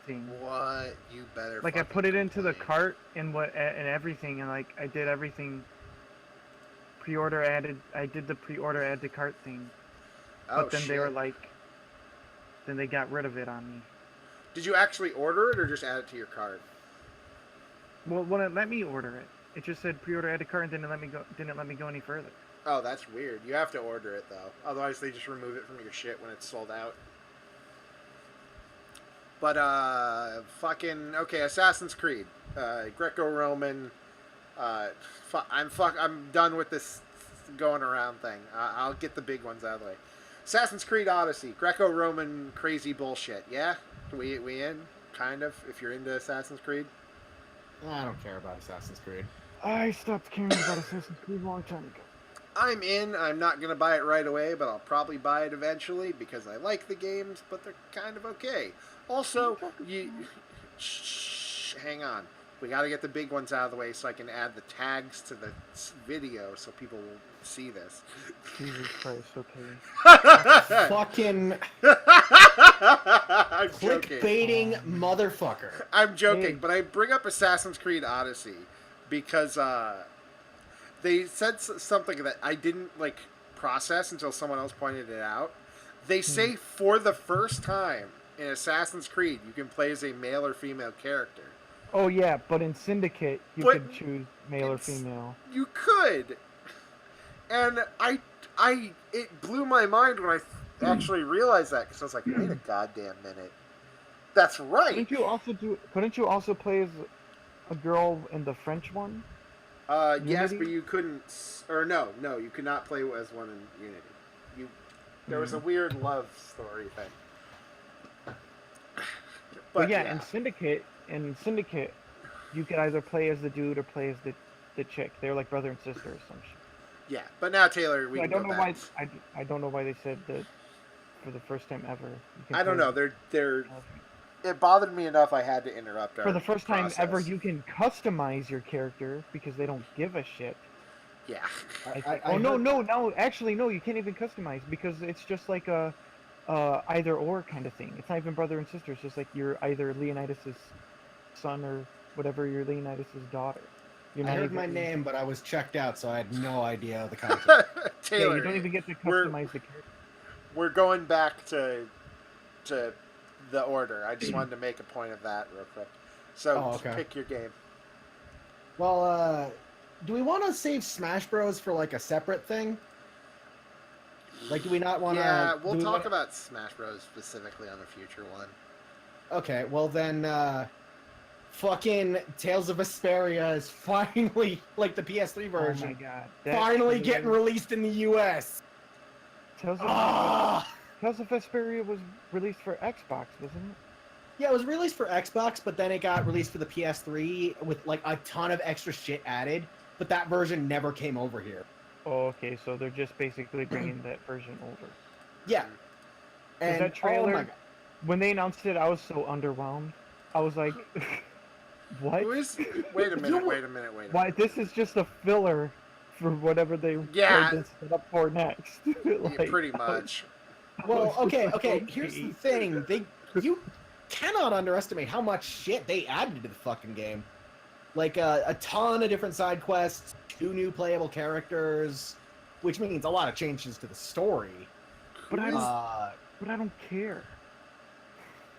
thing. What? You better. Like I fucking put it into the complain. cart and everything, and like I did everything pre-order added. I did the pre-order add to cart thing, Oh but then shit! they were like, then they got rid of it on me. Did you actually order it or just add it to your cart? Well, when it let me order it, it just said pre-order add to cart, and didn't let me go. Didn't let me go any further. Oh, that's weird. You have to order it though, otherwise they just remove it from your shit when it's sold out. But fucking okay, Assassin's Creed, Greco-Roman. I'm done with this going around thing. I'll get the big ones out of the way. Assassin's Creed Odyssey, Greco-Roman crazy bullshit. Yeah, we in kind of. If you're into Assassin's Creed, I don't care about Assassin's Creed. I stopped caring about Assassin's Creed a long time ago. I'm in. I'm not gonna buy it right away, but I'll probably buy it eventually because I like the games, but they're kind of okay. Also, hang on. We got to get the big ones out of the way so I can add the tags to the video so people will see this. Jesus Christ, okay. Fucking I'm joking. clickbaiting motherfucker. I'm joking, Hey. but I bring up Assassin's Creed Odyssey because they said something that I didn't process until someone else pointed it out. They say for the first time in Assassin's Creed you can play as a male or female character. Oh yeah, but in Syndicate you But could choose male or it's- female. You could, and it blew my mind when I actually realized that because I was like, wait a goddamn minute, that's right. Couldn't you also play as a girl in the French one? Yes, Unity? but you couldn't, or no, you could not play as one in Unity. There was a weird love story thing. But yeah, in Syndicate, you could either play as the dude or play as the chick. They're like brother and sister or some shit. Yeah, but now Taylor, we I can don't go know back. why I don't know why they said that for the first time ever. You can I don't play know. as- They're. It bothered me enough. I had to interrupt. For the first time ever, process. you can customize your character because they don't give a shit. Yeah. No. Actually, no. You can't even customize because it's just like a either or kind of thing. It's not even brother and sister. It's just like you're either Leonidas's son or whatever you're Leonidas's daughter. You're I not heard even- my name, but I was checked out, so I had no idea the concept. Yeah, Taylor, you don't even get to we're- customize the character. we're going back to the order. I just wanted to make a point of that real quick. So Oh, okay. pick your game. Well, do we want to save Smash Bros for like a separate thing? Like, do we not want to? Yeah, we'll talk about Smash Bros. Specifically on a future one. Okay, well then, fucking Tales of Vesperia is finally, like the PS3 Oh my version, god! finally getting released in the US. Tales of Ah! Vesperia was released for Xbox, wasn't it? Yeah, it was released for Xbox, but then it got released for the PS3 with like a ton of extra shit added. But that version never came over here. Oh, okay. So they're just basically bringing that version over. Yeah. And that trailer- oh my god. When they announced it, I was so underwhelmed. I was like, "What? Who is? Wait a minute. Why? This is just a filler for whatever they Yeah. tried to set up for next." Yeah, pretty much. Well, I was okay, just okay. like, Here's the thing: you cannot underestimate how much shit they added to the fucking game. Like a ton of different side quests, 2 new playable characters, which means a lot of changes to the story. But I Uh, don't care.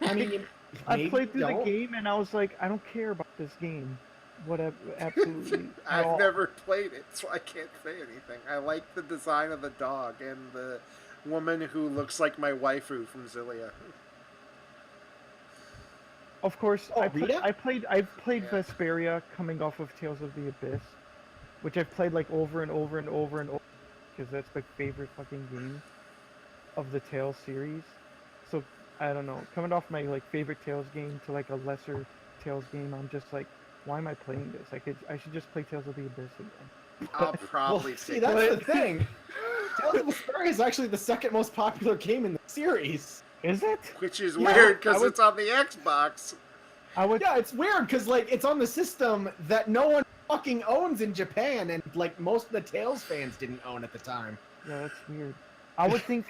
I mean, I maybe played through don't. the game and I was like, I don't care about this game. Whatever, absolutely. at I've all. never played it, so I can't say anything. I like the design of the dog and the woman who looks like my waifu from Zillia. Of course, Oh, I Rita? I've played Yeah. Vesperia coming off of Tales of the Abyss, which I've played like over and over and over and over because that's my favorite fucking game of the Tales series. So I don't know, coming off my like favorite Tales game to like a lesser Tales game, I'm just like, why am I playing this? I should just play Tales of the Abyss again. I'll probably Well, see, say that's that. the thing. Tales of Vesperia is actually the second most popular game in the series. Is it? Which is Yeah, weird I because would- it's on the Xbox. I would. Yeah, it's weird because like it's on the system that no one fucking owns in Japan, and like most of the Tales fans didn't own at the time. Yeah, that's weird. I would think.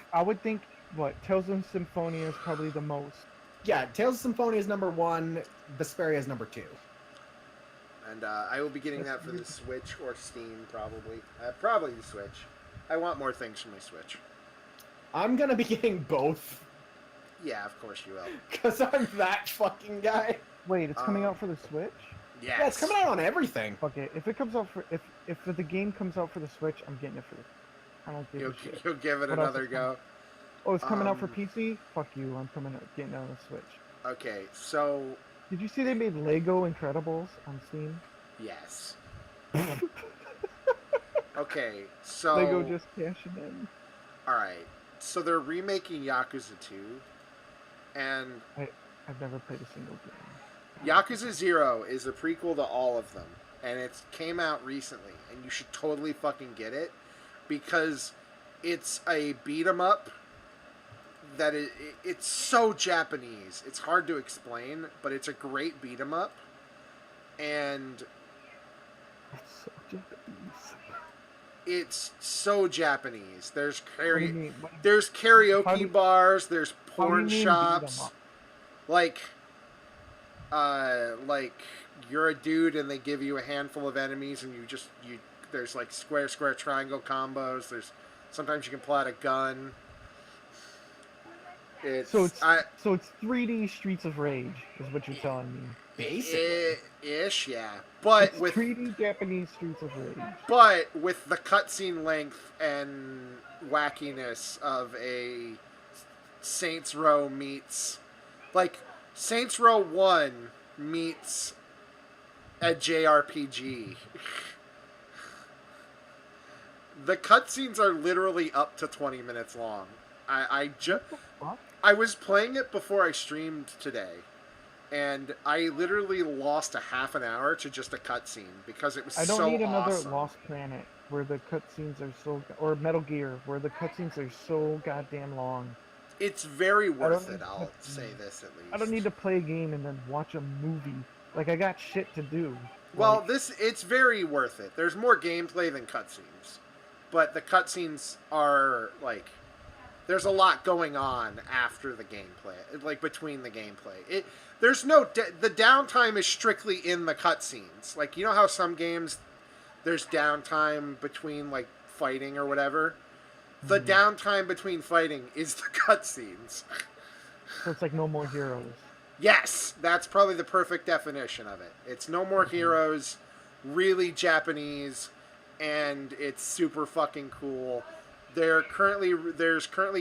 What? Tales of Symphonia is probably the most. Yeah, Tales of Symphonia is number 1, Vesperia is number 2. And I will be getting that for the Switch or Steam, probably. Probably the Switch. I want more things from my Switch. I'm gonna be getting both Yeah, of course you will. because I'm that fucking guy. Wait, it's coming out for the Switch? Yes. Yeah, it's coming out on everything. Okay, if it comes out for if the game comes out for the Switch, I'm getting it for the. I don't give You'll, a shit. you'll give it What else another is coming? go. Oh, it's coming out for Um, PC? Fuck you, I'm getting it on the Switch. Okay, so Did you see they made Lego Incredibles on Steam? yes. Okay, so Lego just cashing in. all right. So they're remaking Yakuza 2, and I've never played a single game. Yakuza 0 is a prequel to all of them, and it came out recently, and you should totally fucking get it because it's a beat 'em up that it's so Japanese. It's hard to explain, but it's a great beat 'em up, and That's so Japanese. it's so Japanese. There's What do you mean? there's How karaoke do- bars, there's How do you porn mean beat 'em shops. up? Like you're a dude and they give you a handful of enemies and you there's like square triangle combos. There's sometimes you can pull out a gun. So it's 3D Streets of Rage, is what you're telling me. Basically. Ish, yeah. But It's with 3D Japanese Streets of Rage. the cutscene length and wackiness of a Saints Row meets like Saints Row 1 meets a JRPG. The cutscenes are literally up to 20 minutes long. What? I was playing it before I streamed today, and I literally lost a half an hour to just a cutscene because it was I don't so need another awesome. Lost Planet where the cutscenes are so, or Metal Gear where the cutscenes are so goddamn long. It's very worth need it. I'll cutscenes. say this at least. I don't need to play a game and then watch a movie. Like I got shit to do. Well, Like, it's very worth it. There's more gameplay than cutscenes, but the cutscenes are like there's a lot going on after the gameplay, like between the gameplay. There's no the downtime is strictly in the cutscenes. Like you know how some games there's downtime between like fighting or whatever. The downtime between fighting is the cutscenes. so it's like No More Heroes. Yes, that's probably the perfect definition of it. It's No More Heroes, really Japanese, and it's super fucking cool. There's currently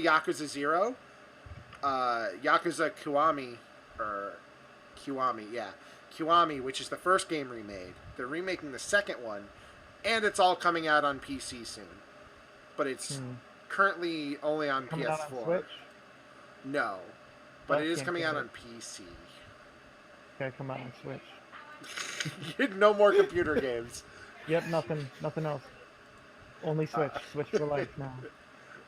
Yakuza 0, Yakuza Kiwami, Kiwami, which is the first game remade. They're remaking the second one, and it's all coming out on PC soon. But it's currently only on Coming PS4. out on Switch. No, but That it is can't coming be out right. on PC. Gotta come out on Switch. No more computer games. Yep, nothing else. Only Switch. Switch for life now.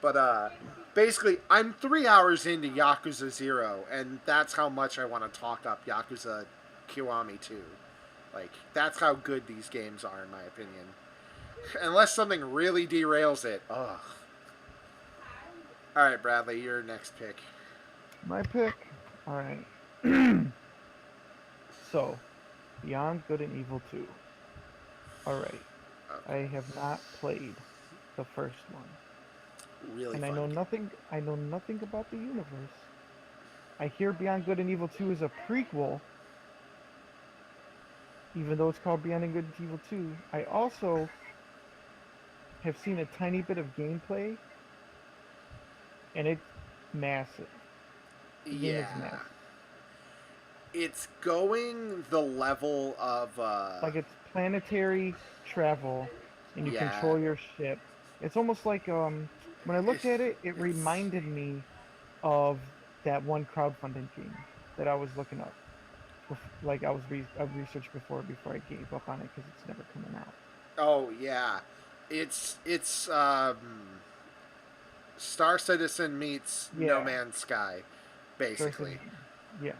But basically, I'm 3 hours into Yakuza 0, and that's how much I want to talk up Yakuza Kiwami 2. Like, that's how good these games are, in my opinion. Unless something really derails it. Ugh. Alright, Bradley, your next pick. My pick. All right. So, Beyond Good and Evil 2. All right. I have not played the first one, Really and fun. I know nothing. I know nothing about the universe. I hear Beyond Good and Evil 2 is a prequel, even though it's called Beyond Good and Evil 2. I also have seen a tiny bit of gameplay, and it's massive. The game is Yeah. massive. It's going the level of... Like it's planetary travel, and you Yeah. control your ship. It's almost like when I looked at it, it reminded me of that one crowdfunding game that I was looking up. Like I researched before I gave up on it because it's never coming out. Oh, yeah. It's Star Citizen meets No Yeah. Man's Sky, basically. Yeah.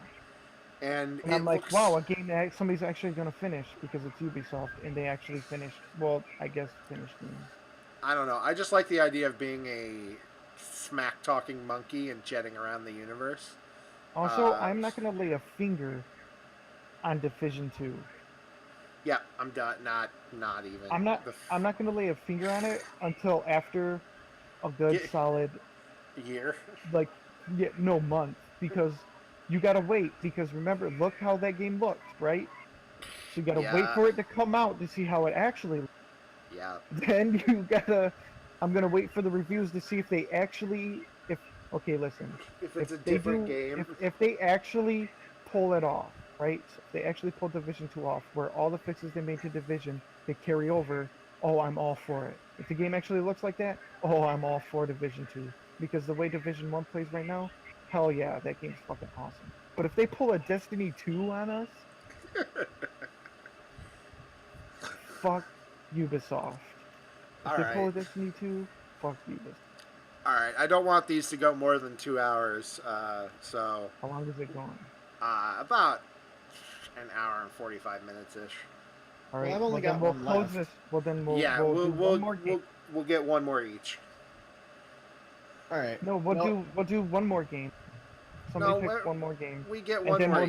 And And it I'm like, looks, wow, a game that somebody's actually gonna finish because it's Ubisoft, and they actually finished. Well, I guess finished me. I don't know. I just like the idea of being a smack-talking monkey and jetting around the universe. Also, Uh, I'm not gonna lay a finger on Division 2. Yeah, I'm done. Not even. I'm not. The I'm not gonna lay a finger on it until after a good Get- solid year. like yeah, no month because you gotta wait because remember look how that game looked right. So you gotta wait Yeah, for it to come out to see how it actually. yeah. Then you gotta. I'm gonna wait for the reviews to see if they actually. If okay, listen. If If it's a they different do, game, if they actually pull it off, right? So if they actually pull Division 2 off, where all the fixes they made to Division they carry over. Oh, I'm all for it. If the game actually looks like that, oh, I'm all for Division 2 because the way Division 1 plays right now, hell yeah, that game's fucking awesome. But if they pull a Destiny 2 on us, fuck Ubisoft. If all they pull a right, Destiny 2, fuck Ubisoft. all right. I don't want these to go more than 2 hours. So How long is it going? about an hour and 45 minutes ish. All Well, right. I've only Well, got then we'll one close left. this. Well, then we'll Yeah, we'll we'll do we'll, one more game. we'll get one more each. All right. No, we'll do one more game. Somebody No, pick one more game, we get and one then more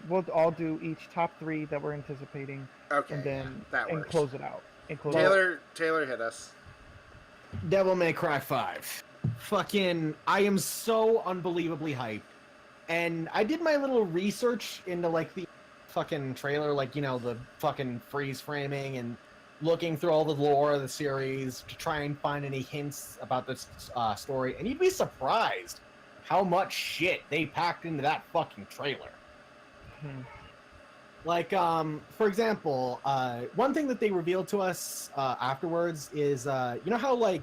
we'll all do each top 3 that we're anticipating, Okay, and then that and works. close it out. And close it out. Taylor hit us. Devil May Cry 5. Fucking, I am so unbelievably hyped. And I did my little research into like the fucking trailer, like, you know, the fucking freeze framing and looking through all the lore of the series to try and find any hints about this story. And you'd be surprised how much shit they packed into that fucking trailer. Hmm. Like, for example, one thing that they revealed to us afterwards is, you know how, like,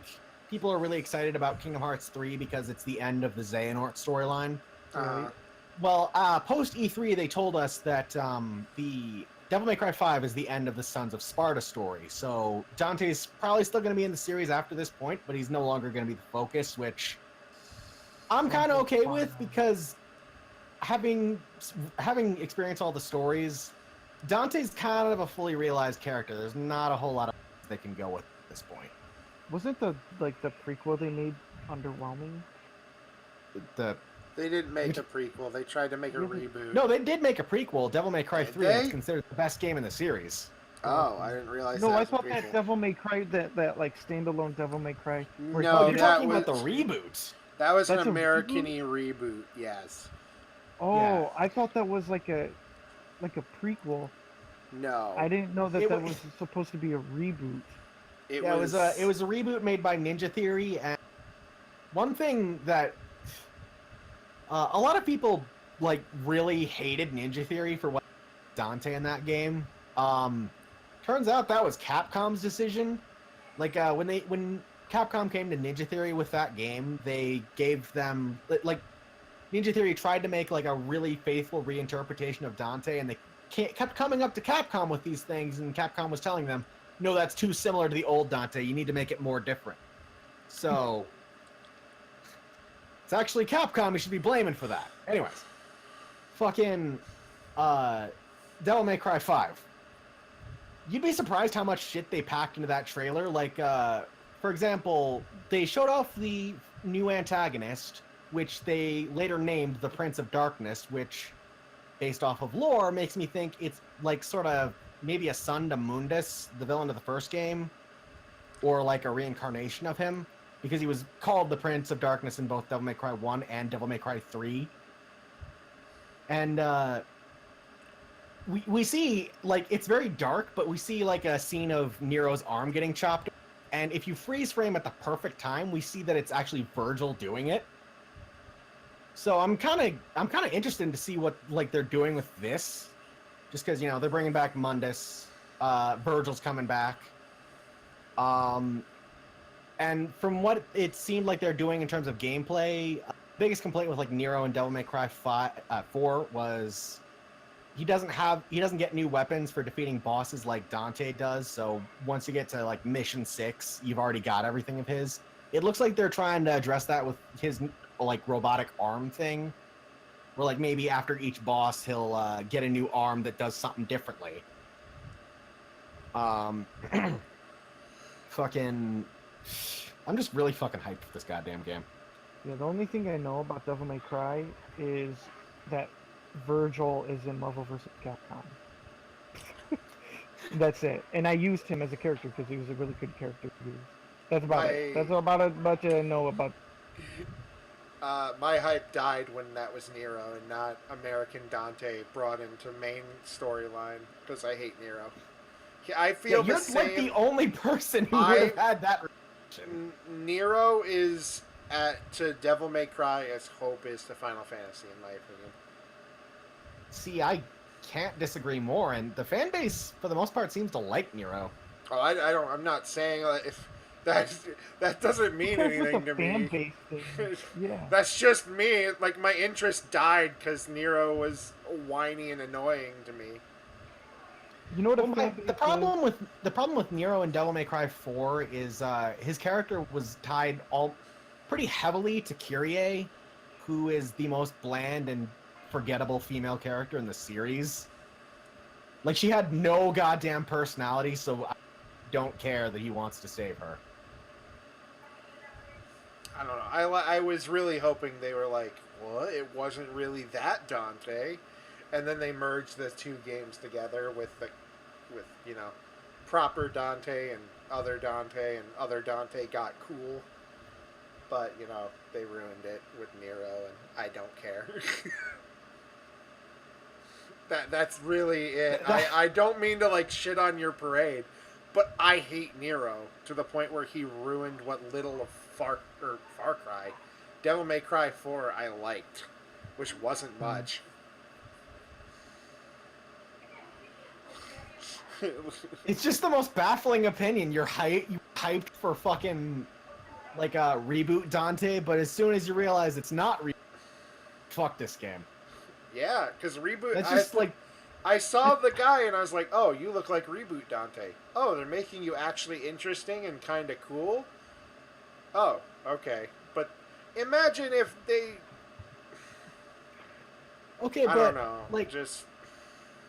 people are really excited about Kingdom Hearts 3 because it's the end of the Xehanort storyline? Uh, Well, post E3, they told us that the Devil May Cry 5 is the end of the Sons of Sparta story. So Dante's probably still going to be in the series after this point, but he's no longer going to be the focus, which I'm kind of okay with because having experienced all the stories, Dante's kind of a fully realized character. There's not a whole lot of they can go with at this point. Wasn't the prequel they made underwhelming? they didn't make a prequel. They tried to make a reboot. No, they did make a prequel, Devil May Cry Did 3. It's they? considered the best game in the series. Oh, I didn't realize. No, that I was a thought prequel. that Devil May Cry that like standalone Devil May Cry. where he No, Oh, did you're it- that talking about the was- reboot. That was an That's a American-y reboot. Yes. Oh, yeah. I thought that was like a prequel. No. I didn't know that It that wa- was supposed to be a reboot. It Yeah, was. it was a reboot made by Ninja Theory, and one thing that a lot of people like really hated Ninja Theory for what Dante in that game. Turns out that was Capcom's decision. Like when Capcom came to Ninja Theory with that game, they gave them like Ninja Theory tried to make like a really faithful reinterpretation of Dante, and they kept coming up to Capcom with these things, and Capcom was telling them, no, that's too similar to the old Dante. You need to make it more different. So it's actually Capcom you should be blaming for that. Anyways, fucking Devil May Cry 5. You'd be surprised how much shit they packed into that trailer. Like, for example, they showed off the new antagonist, which they later named the Prince of Darkness, which, based off of lore, makes me think it's like sort of maybe a son to Mundus, the villain of the first game, or like a reincarnation of him, because he was called the Prince of Darkness in both Devil May Cry 1 and Devil May Cry 3. And we see, like, it's very dark, but we see like a scene of Nero's arm getting chopped, and if you freeze frame at the perfect time, we see that it's actually Virgil doing it. So I'm kind of interested to see what like they're doing with this, just because, you know, they're bringing back Mundus, Virgil's coming back, and from what it seemed like they're doing in terms of gameplay, biggest complaint with like Nero and Devil May Cry 4 was he doesn't get new weapons for defeating bosses like Dante does. So once you get to like mission 6, you've already got everything of his. It looks like they're trying to address that with his like robotic arm thing, where like maybe after each boss he'll get a new arm that does something differently. Fucking, I'm just really fucking hyped for this goddamn game. Yeah, the only thing I know about Devil May Cry is that Virgil is in Marvel vs. Capcom. That's it. And I used him as a character because he was a really good character to use. That's about it. My That's about as much as I know about. my hype died when that was Nero and not American Dante brought into main storyline because I hate Nero. I Yeah, feel the you're same. like the only person who I- would have had that reaction. Nero is to Devil May Cry as Hope is to Final Fantasy, in my opinion. See, I can't disagree more, and the fan base, for the most part, seems to like Nero. Oh, I don't. I'm not saying if that doesn't mean That's just anything a to fan me. base thing. Yeah. That's just me. Like my interest died because Nero was whiny and annoying to me. You know what Well, a fan base the problem with Nero in Devil May Cry 4 is his character was tied all pretty heavily to Kyrie, who is the most bland and forgettable female character in the series. Like, she had no goddamn personality, so I don't care that he wants to save her. I don't know. I was really hoping they were like, what? It wasn't really that Dante, and then they merged the two games together with proper Dante and other Dante got cool, but they ruined it with Nero, and I don't care. That's really it. I don't mean to like shit on your parade, but I hate Nero to the point where he ruined what little of Far Cry. Devil May Cry 4 I liked, which wasn't much. It's just the most baffling opinion. You hyped for fucking like a reboot Dante, but as soon as you realize it's not fuck this game. Yeah, because Reboot... That's just like... I saw the guy and I was like, oh, you look like Reboot Dante. Oh, they're making you actually interesting and kind of cool? Oh, okay. But imagine if they... Okay, I but don't know. like... Just...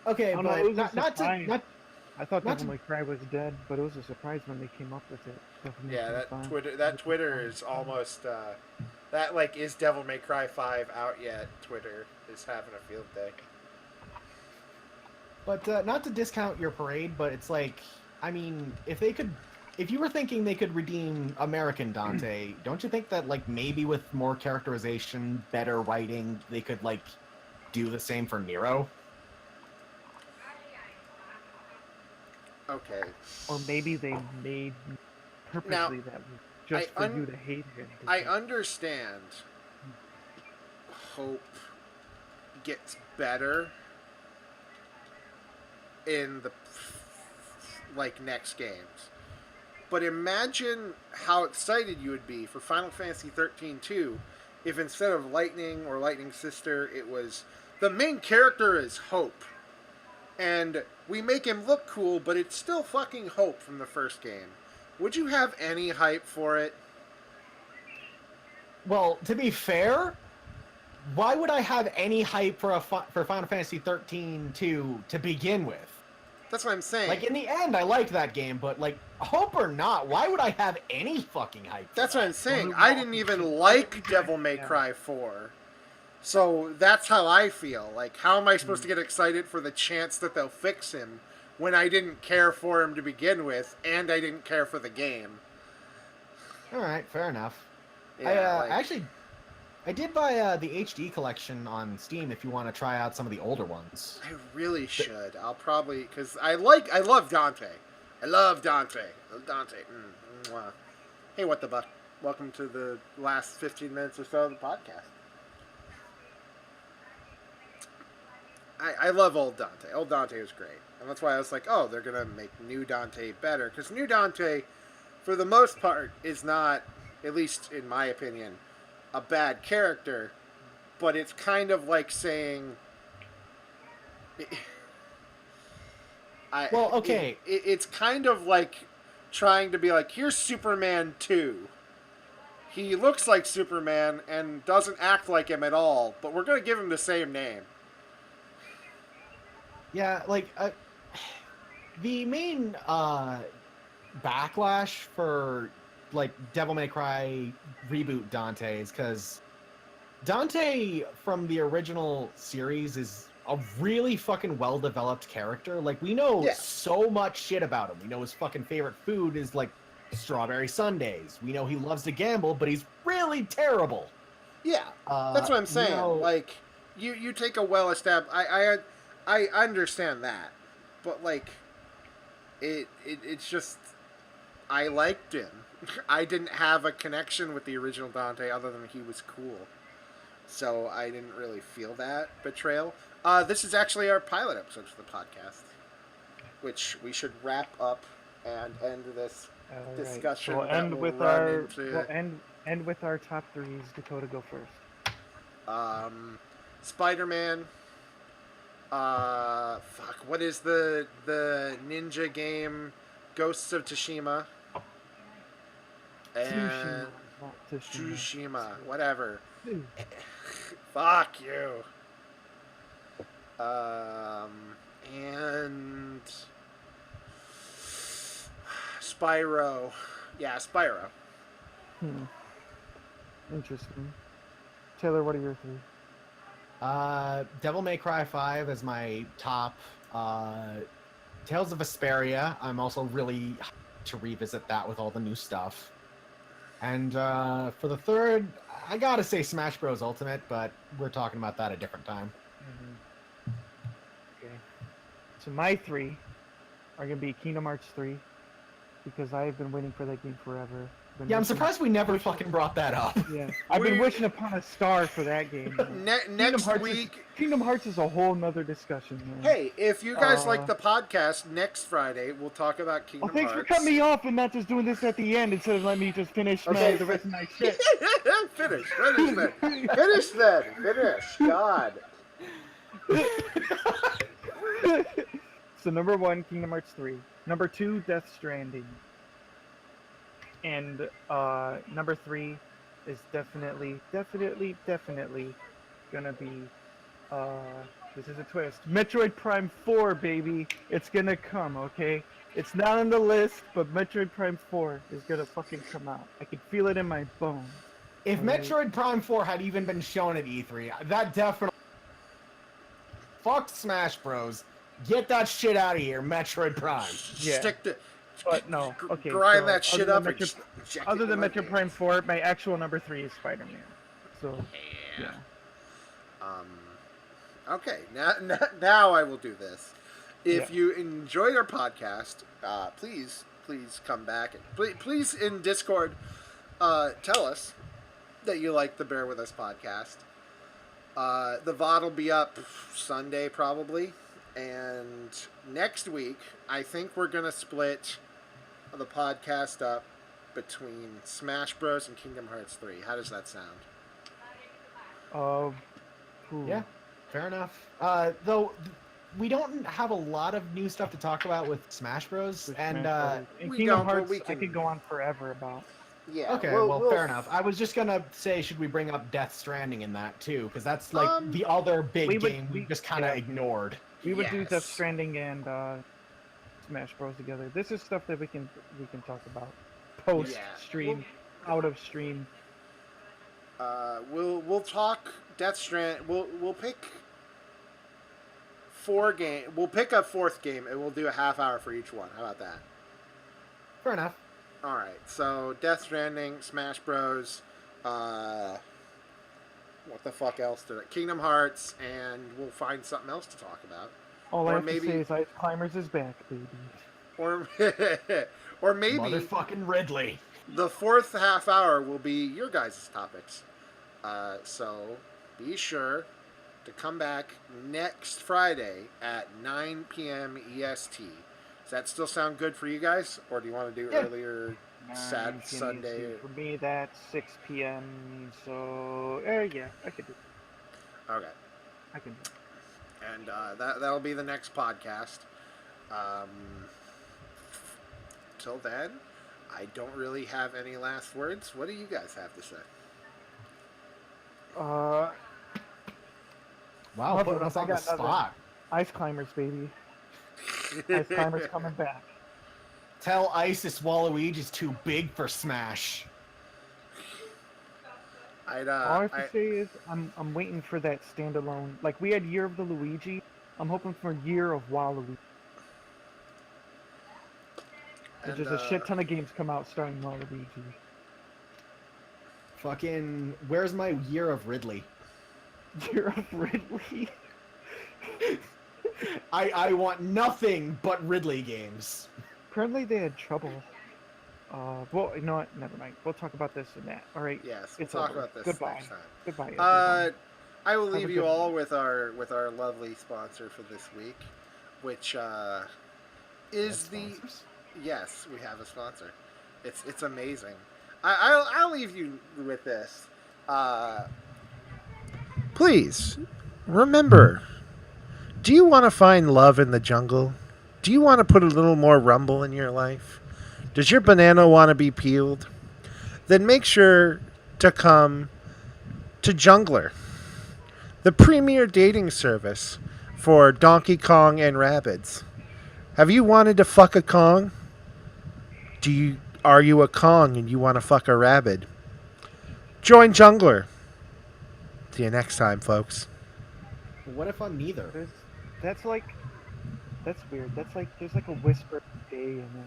Okay, I don't know, but it was a not to... surprise. Not, I thought not Devil to- May Cry was dead, but it was a surprise when they came up with it. Devil May Yeah, Cry 5. that Twitter is almost... that, like, is Devil May Cry 5 out yet? Twitter is having a field day. But not to discount your parade, but it's like, I mean, if you were thinking they could redeem American Dante, don't you think that like maybe with more characterization, better writing, they could like do the same for Nero? Okay. Or maybe they made purposely that just for you to hate him. I understand Hope gets better in the like next games. But imagine how excited you would be for Final Fantasy 13-2 if instead of Lightning or Lightning Sister, it was the main character is Hope. And we make him look cool, but it's still fucking Hope from the first game. Would you have any hype for it? Well, to be fair, why would I have any hype for for Final Fantasy 13 to begin with? That's what I'm saying. Like in the end, I liked that game, but like Hope or not, why would I have any fucking hype? That's what I'm saying. I didn't even like Devil May Cry 4. So that's how I feel. Like, how am I supposed to get excited for the chance that they'll fix him when I didn't care for him to begin with, and I didn't care for the game? All right, fair enough. Yeah, I did buy the HD collection on Steam if you want to try out some of the older ones. I really should. I'll probably, because I love Dante. I love Dante. Mwah. Hey, what the buck? Welcome to the last 15 minutes or so of the podcast. I love old Dante. Old Dante was great. And that's why I was like, oh, they're going to make new Dante better. Because new Dante, for the most part, is not, at least in my opinion, a bad character. But it's kind of like saying... Well, okay. It's kind of like trying to be like, here's Superman 2. He looks like Superman and doesn't act like him at all, but we're going to give him the same name. Yeah, like the main backlash for like Devil May Cry reboot Dante is because Dante from the original series is a really fucking well-developed character. Like, we know Yeah. so much shit about him. We know his fucking favorite food is, like, strawberry sundaes. We know he loves to gamble, but he's really terrible. Yeah, that's what I'm You saying. know, Like, you take a well established. I understand that, but like, it's just I liked him. I didn't have a connection with the original Dante other than he was cool, so I didn't really feel that betrayal. This is actually our pilot episode for the podcast, which we should wrap up and end this All right, discussion. So we'll that end will with run our into- end with our top threes. Dakota, go first. Spider-Man. Fuck. What is the ninja game? Ghosts of Tsushima. And Tsushima, not Tsushima. Tsushima. Whatever. Ooh. Fuck you. And Spyro. Yeah, Spyro. Interesting. Taylor, what are your three? Devil May Cry 5 is my top. Tales of Vesperia, I'm also really to revisit that with all the new stuff. And for the third, I gotta say Smash Bros. Ultimate, but we're talking about that a different time. Okay. So my three are gonna be Kingdom Hearts 3 because I've been waiting for that game forever. Been Yeah, I'm wishing- surprised we never fucking brought that up. Yeah, I've been We- wishing upon a star for that game. man. Next Hearts week. Kingdom Hearts is a whole nother discussion. Man. Hey, if you guys Uh, like the podcast, next Friday we'll talk about Kingdom Well, thanks for Hearts. cutting me off and not just doing this at the end instead of letting me just finish Okay. the rest of my shit. Finish then. Finish then. Finish. God. So number one, Kingdom Hearts 3. Number two, Death Stranding. And number three is definitely gonna be this is a twist. Metroid Prime 4, baby. It's gonna come, okay? It's not on the list, but Metroid Prime 4 is gonna fucking come out. I can feel it in my bones. If Alright. Metroid Prime 4 had even been shown at E3, that definitely. Fuck Smash Bros. Get that shit out of here, Metroid Prime. Yeah. Stick to. But no, okay. Grind so that shit other up than and Metroid- just inject it Other in than my Metroid veins. Prime 4, my actual number 3 is Spider-Man. So, yeah. Okay, now I will do this. If Yeah. you enjoyed our podcast, please come back and please in Discord tell us that you like the Bear With Us podcast. The VOD will be up Sunday probably, and next week I think we're gonna split the podcast up between Smash Bros and Kingdom Hearts 3. How does that sound? Ooh. Yeah, fair enough. Though we don't have a lot of new stuff to talk about with Smash Bros. With And Smash Bros. And we Kingdom don't, but Hearts, we I can- could go on forever about. Yeah. okay, we'll- fair enough. I was just gonna say, should we bring up Death Stranding in that too? Because that's like the other big we would- game we we- just kind of yeah. ignored. We would do Death Yes. Stranding and Smash Bros together. This is stuff that we can talk about post Yeah. stream, out of stream. We'll talk Death Strand. We'll pick 4 game. We'll pick a 4th game and we'll do a half hour for each one. How about that? Fair enough. All right. So Death Stranding, Smash Bros. What the fuck else did it? Kingdom Hearts, and we'll find something else to talk about. All I Or have maybe- to say is Ice Climbers is back, baby. Or or maybe Motherfucking Ridley. the 4th half hour will be your guys' topics. So be sure to come back next Friday at 9 p.m. EST. Does that still sound good for you guys? Or do you want to do Yeah. earlier? Sad 9 p.m. Sunday. EST. For me, that's 6 p.m. So, yeah, I could do it. Okay. I can do it. And that'll be the next podcast. Till then, I don't really have any last words. What do you guys have to say? Wow, Nothing. putting us I on the got nothing. spot. Ice Climbers, baby. Ice Climbers coming back. Tell Isis Waluigi is too big for Smash. I'd All I have to say is I'm waiting for that standalone. Like we had Year of the Luigi. I'm hoping for Year of Waluigi. There's and just a shit ton of games come out starring Waluigi. Fucking, where's my Year of Ridley? Year of Ridley. I want nothing but Ridley games. Apparently they had trouble. Well, you know what? Never mind. We'll talk about this and that. All right. yes, we'll It's talk over. about this Goodbye. next time. Goodbye, everyone. I will Have a leave you good all one. with our lovely sponsor for this week, which is the Sponsors? yes, we have a sponsor. It's amazing. I'll leave you with this. Please remember. Do you want to find love in the jungle? Do you want to put a little more rumble in your life? Does your banana want to be peeled? Then make sure to come to Jungler, the premier dating service for Donkey Kong and Rabbids. Have you wanted to fuck a Kong? Are you a Kong and you want to fuck a Rabbid? Join Jungler. See you next time, folks. What if I'm neither? That's weird. That's like there's like a whisper day in there.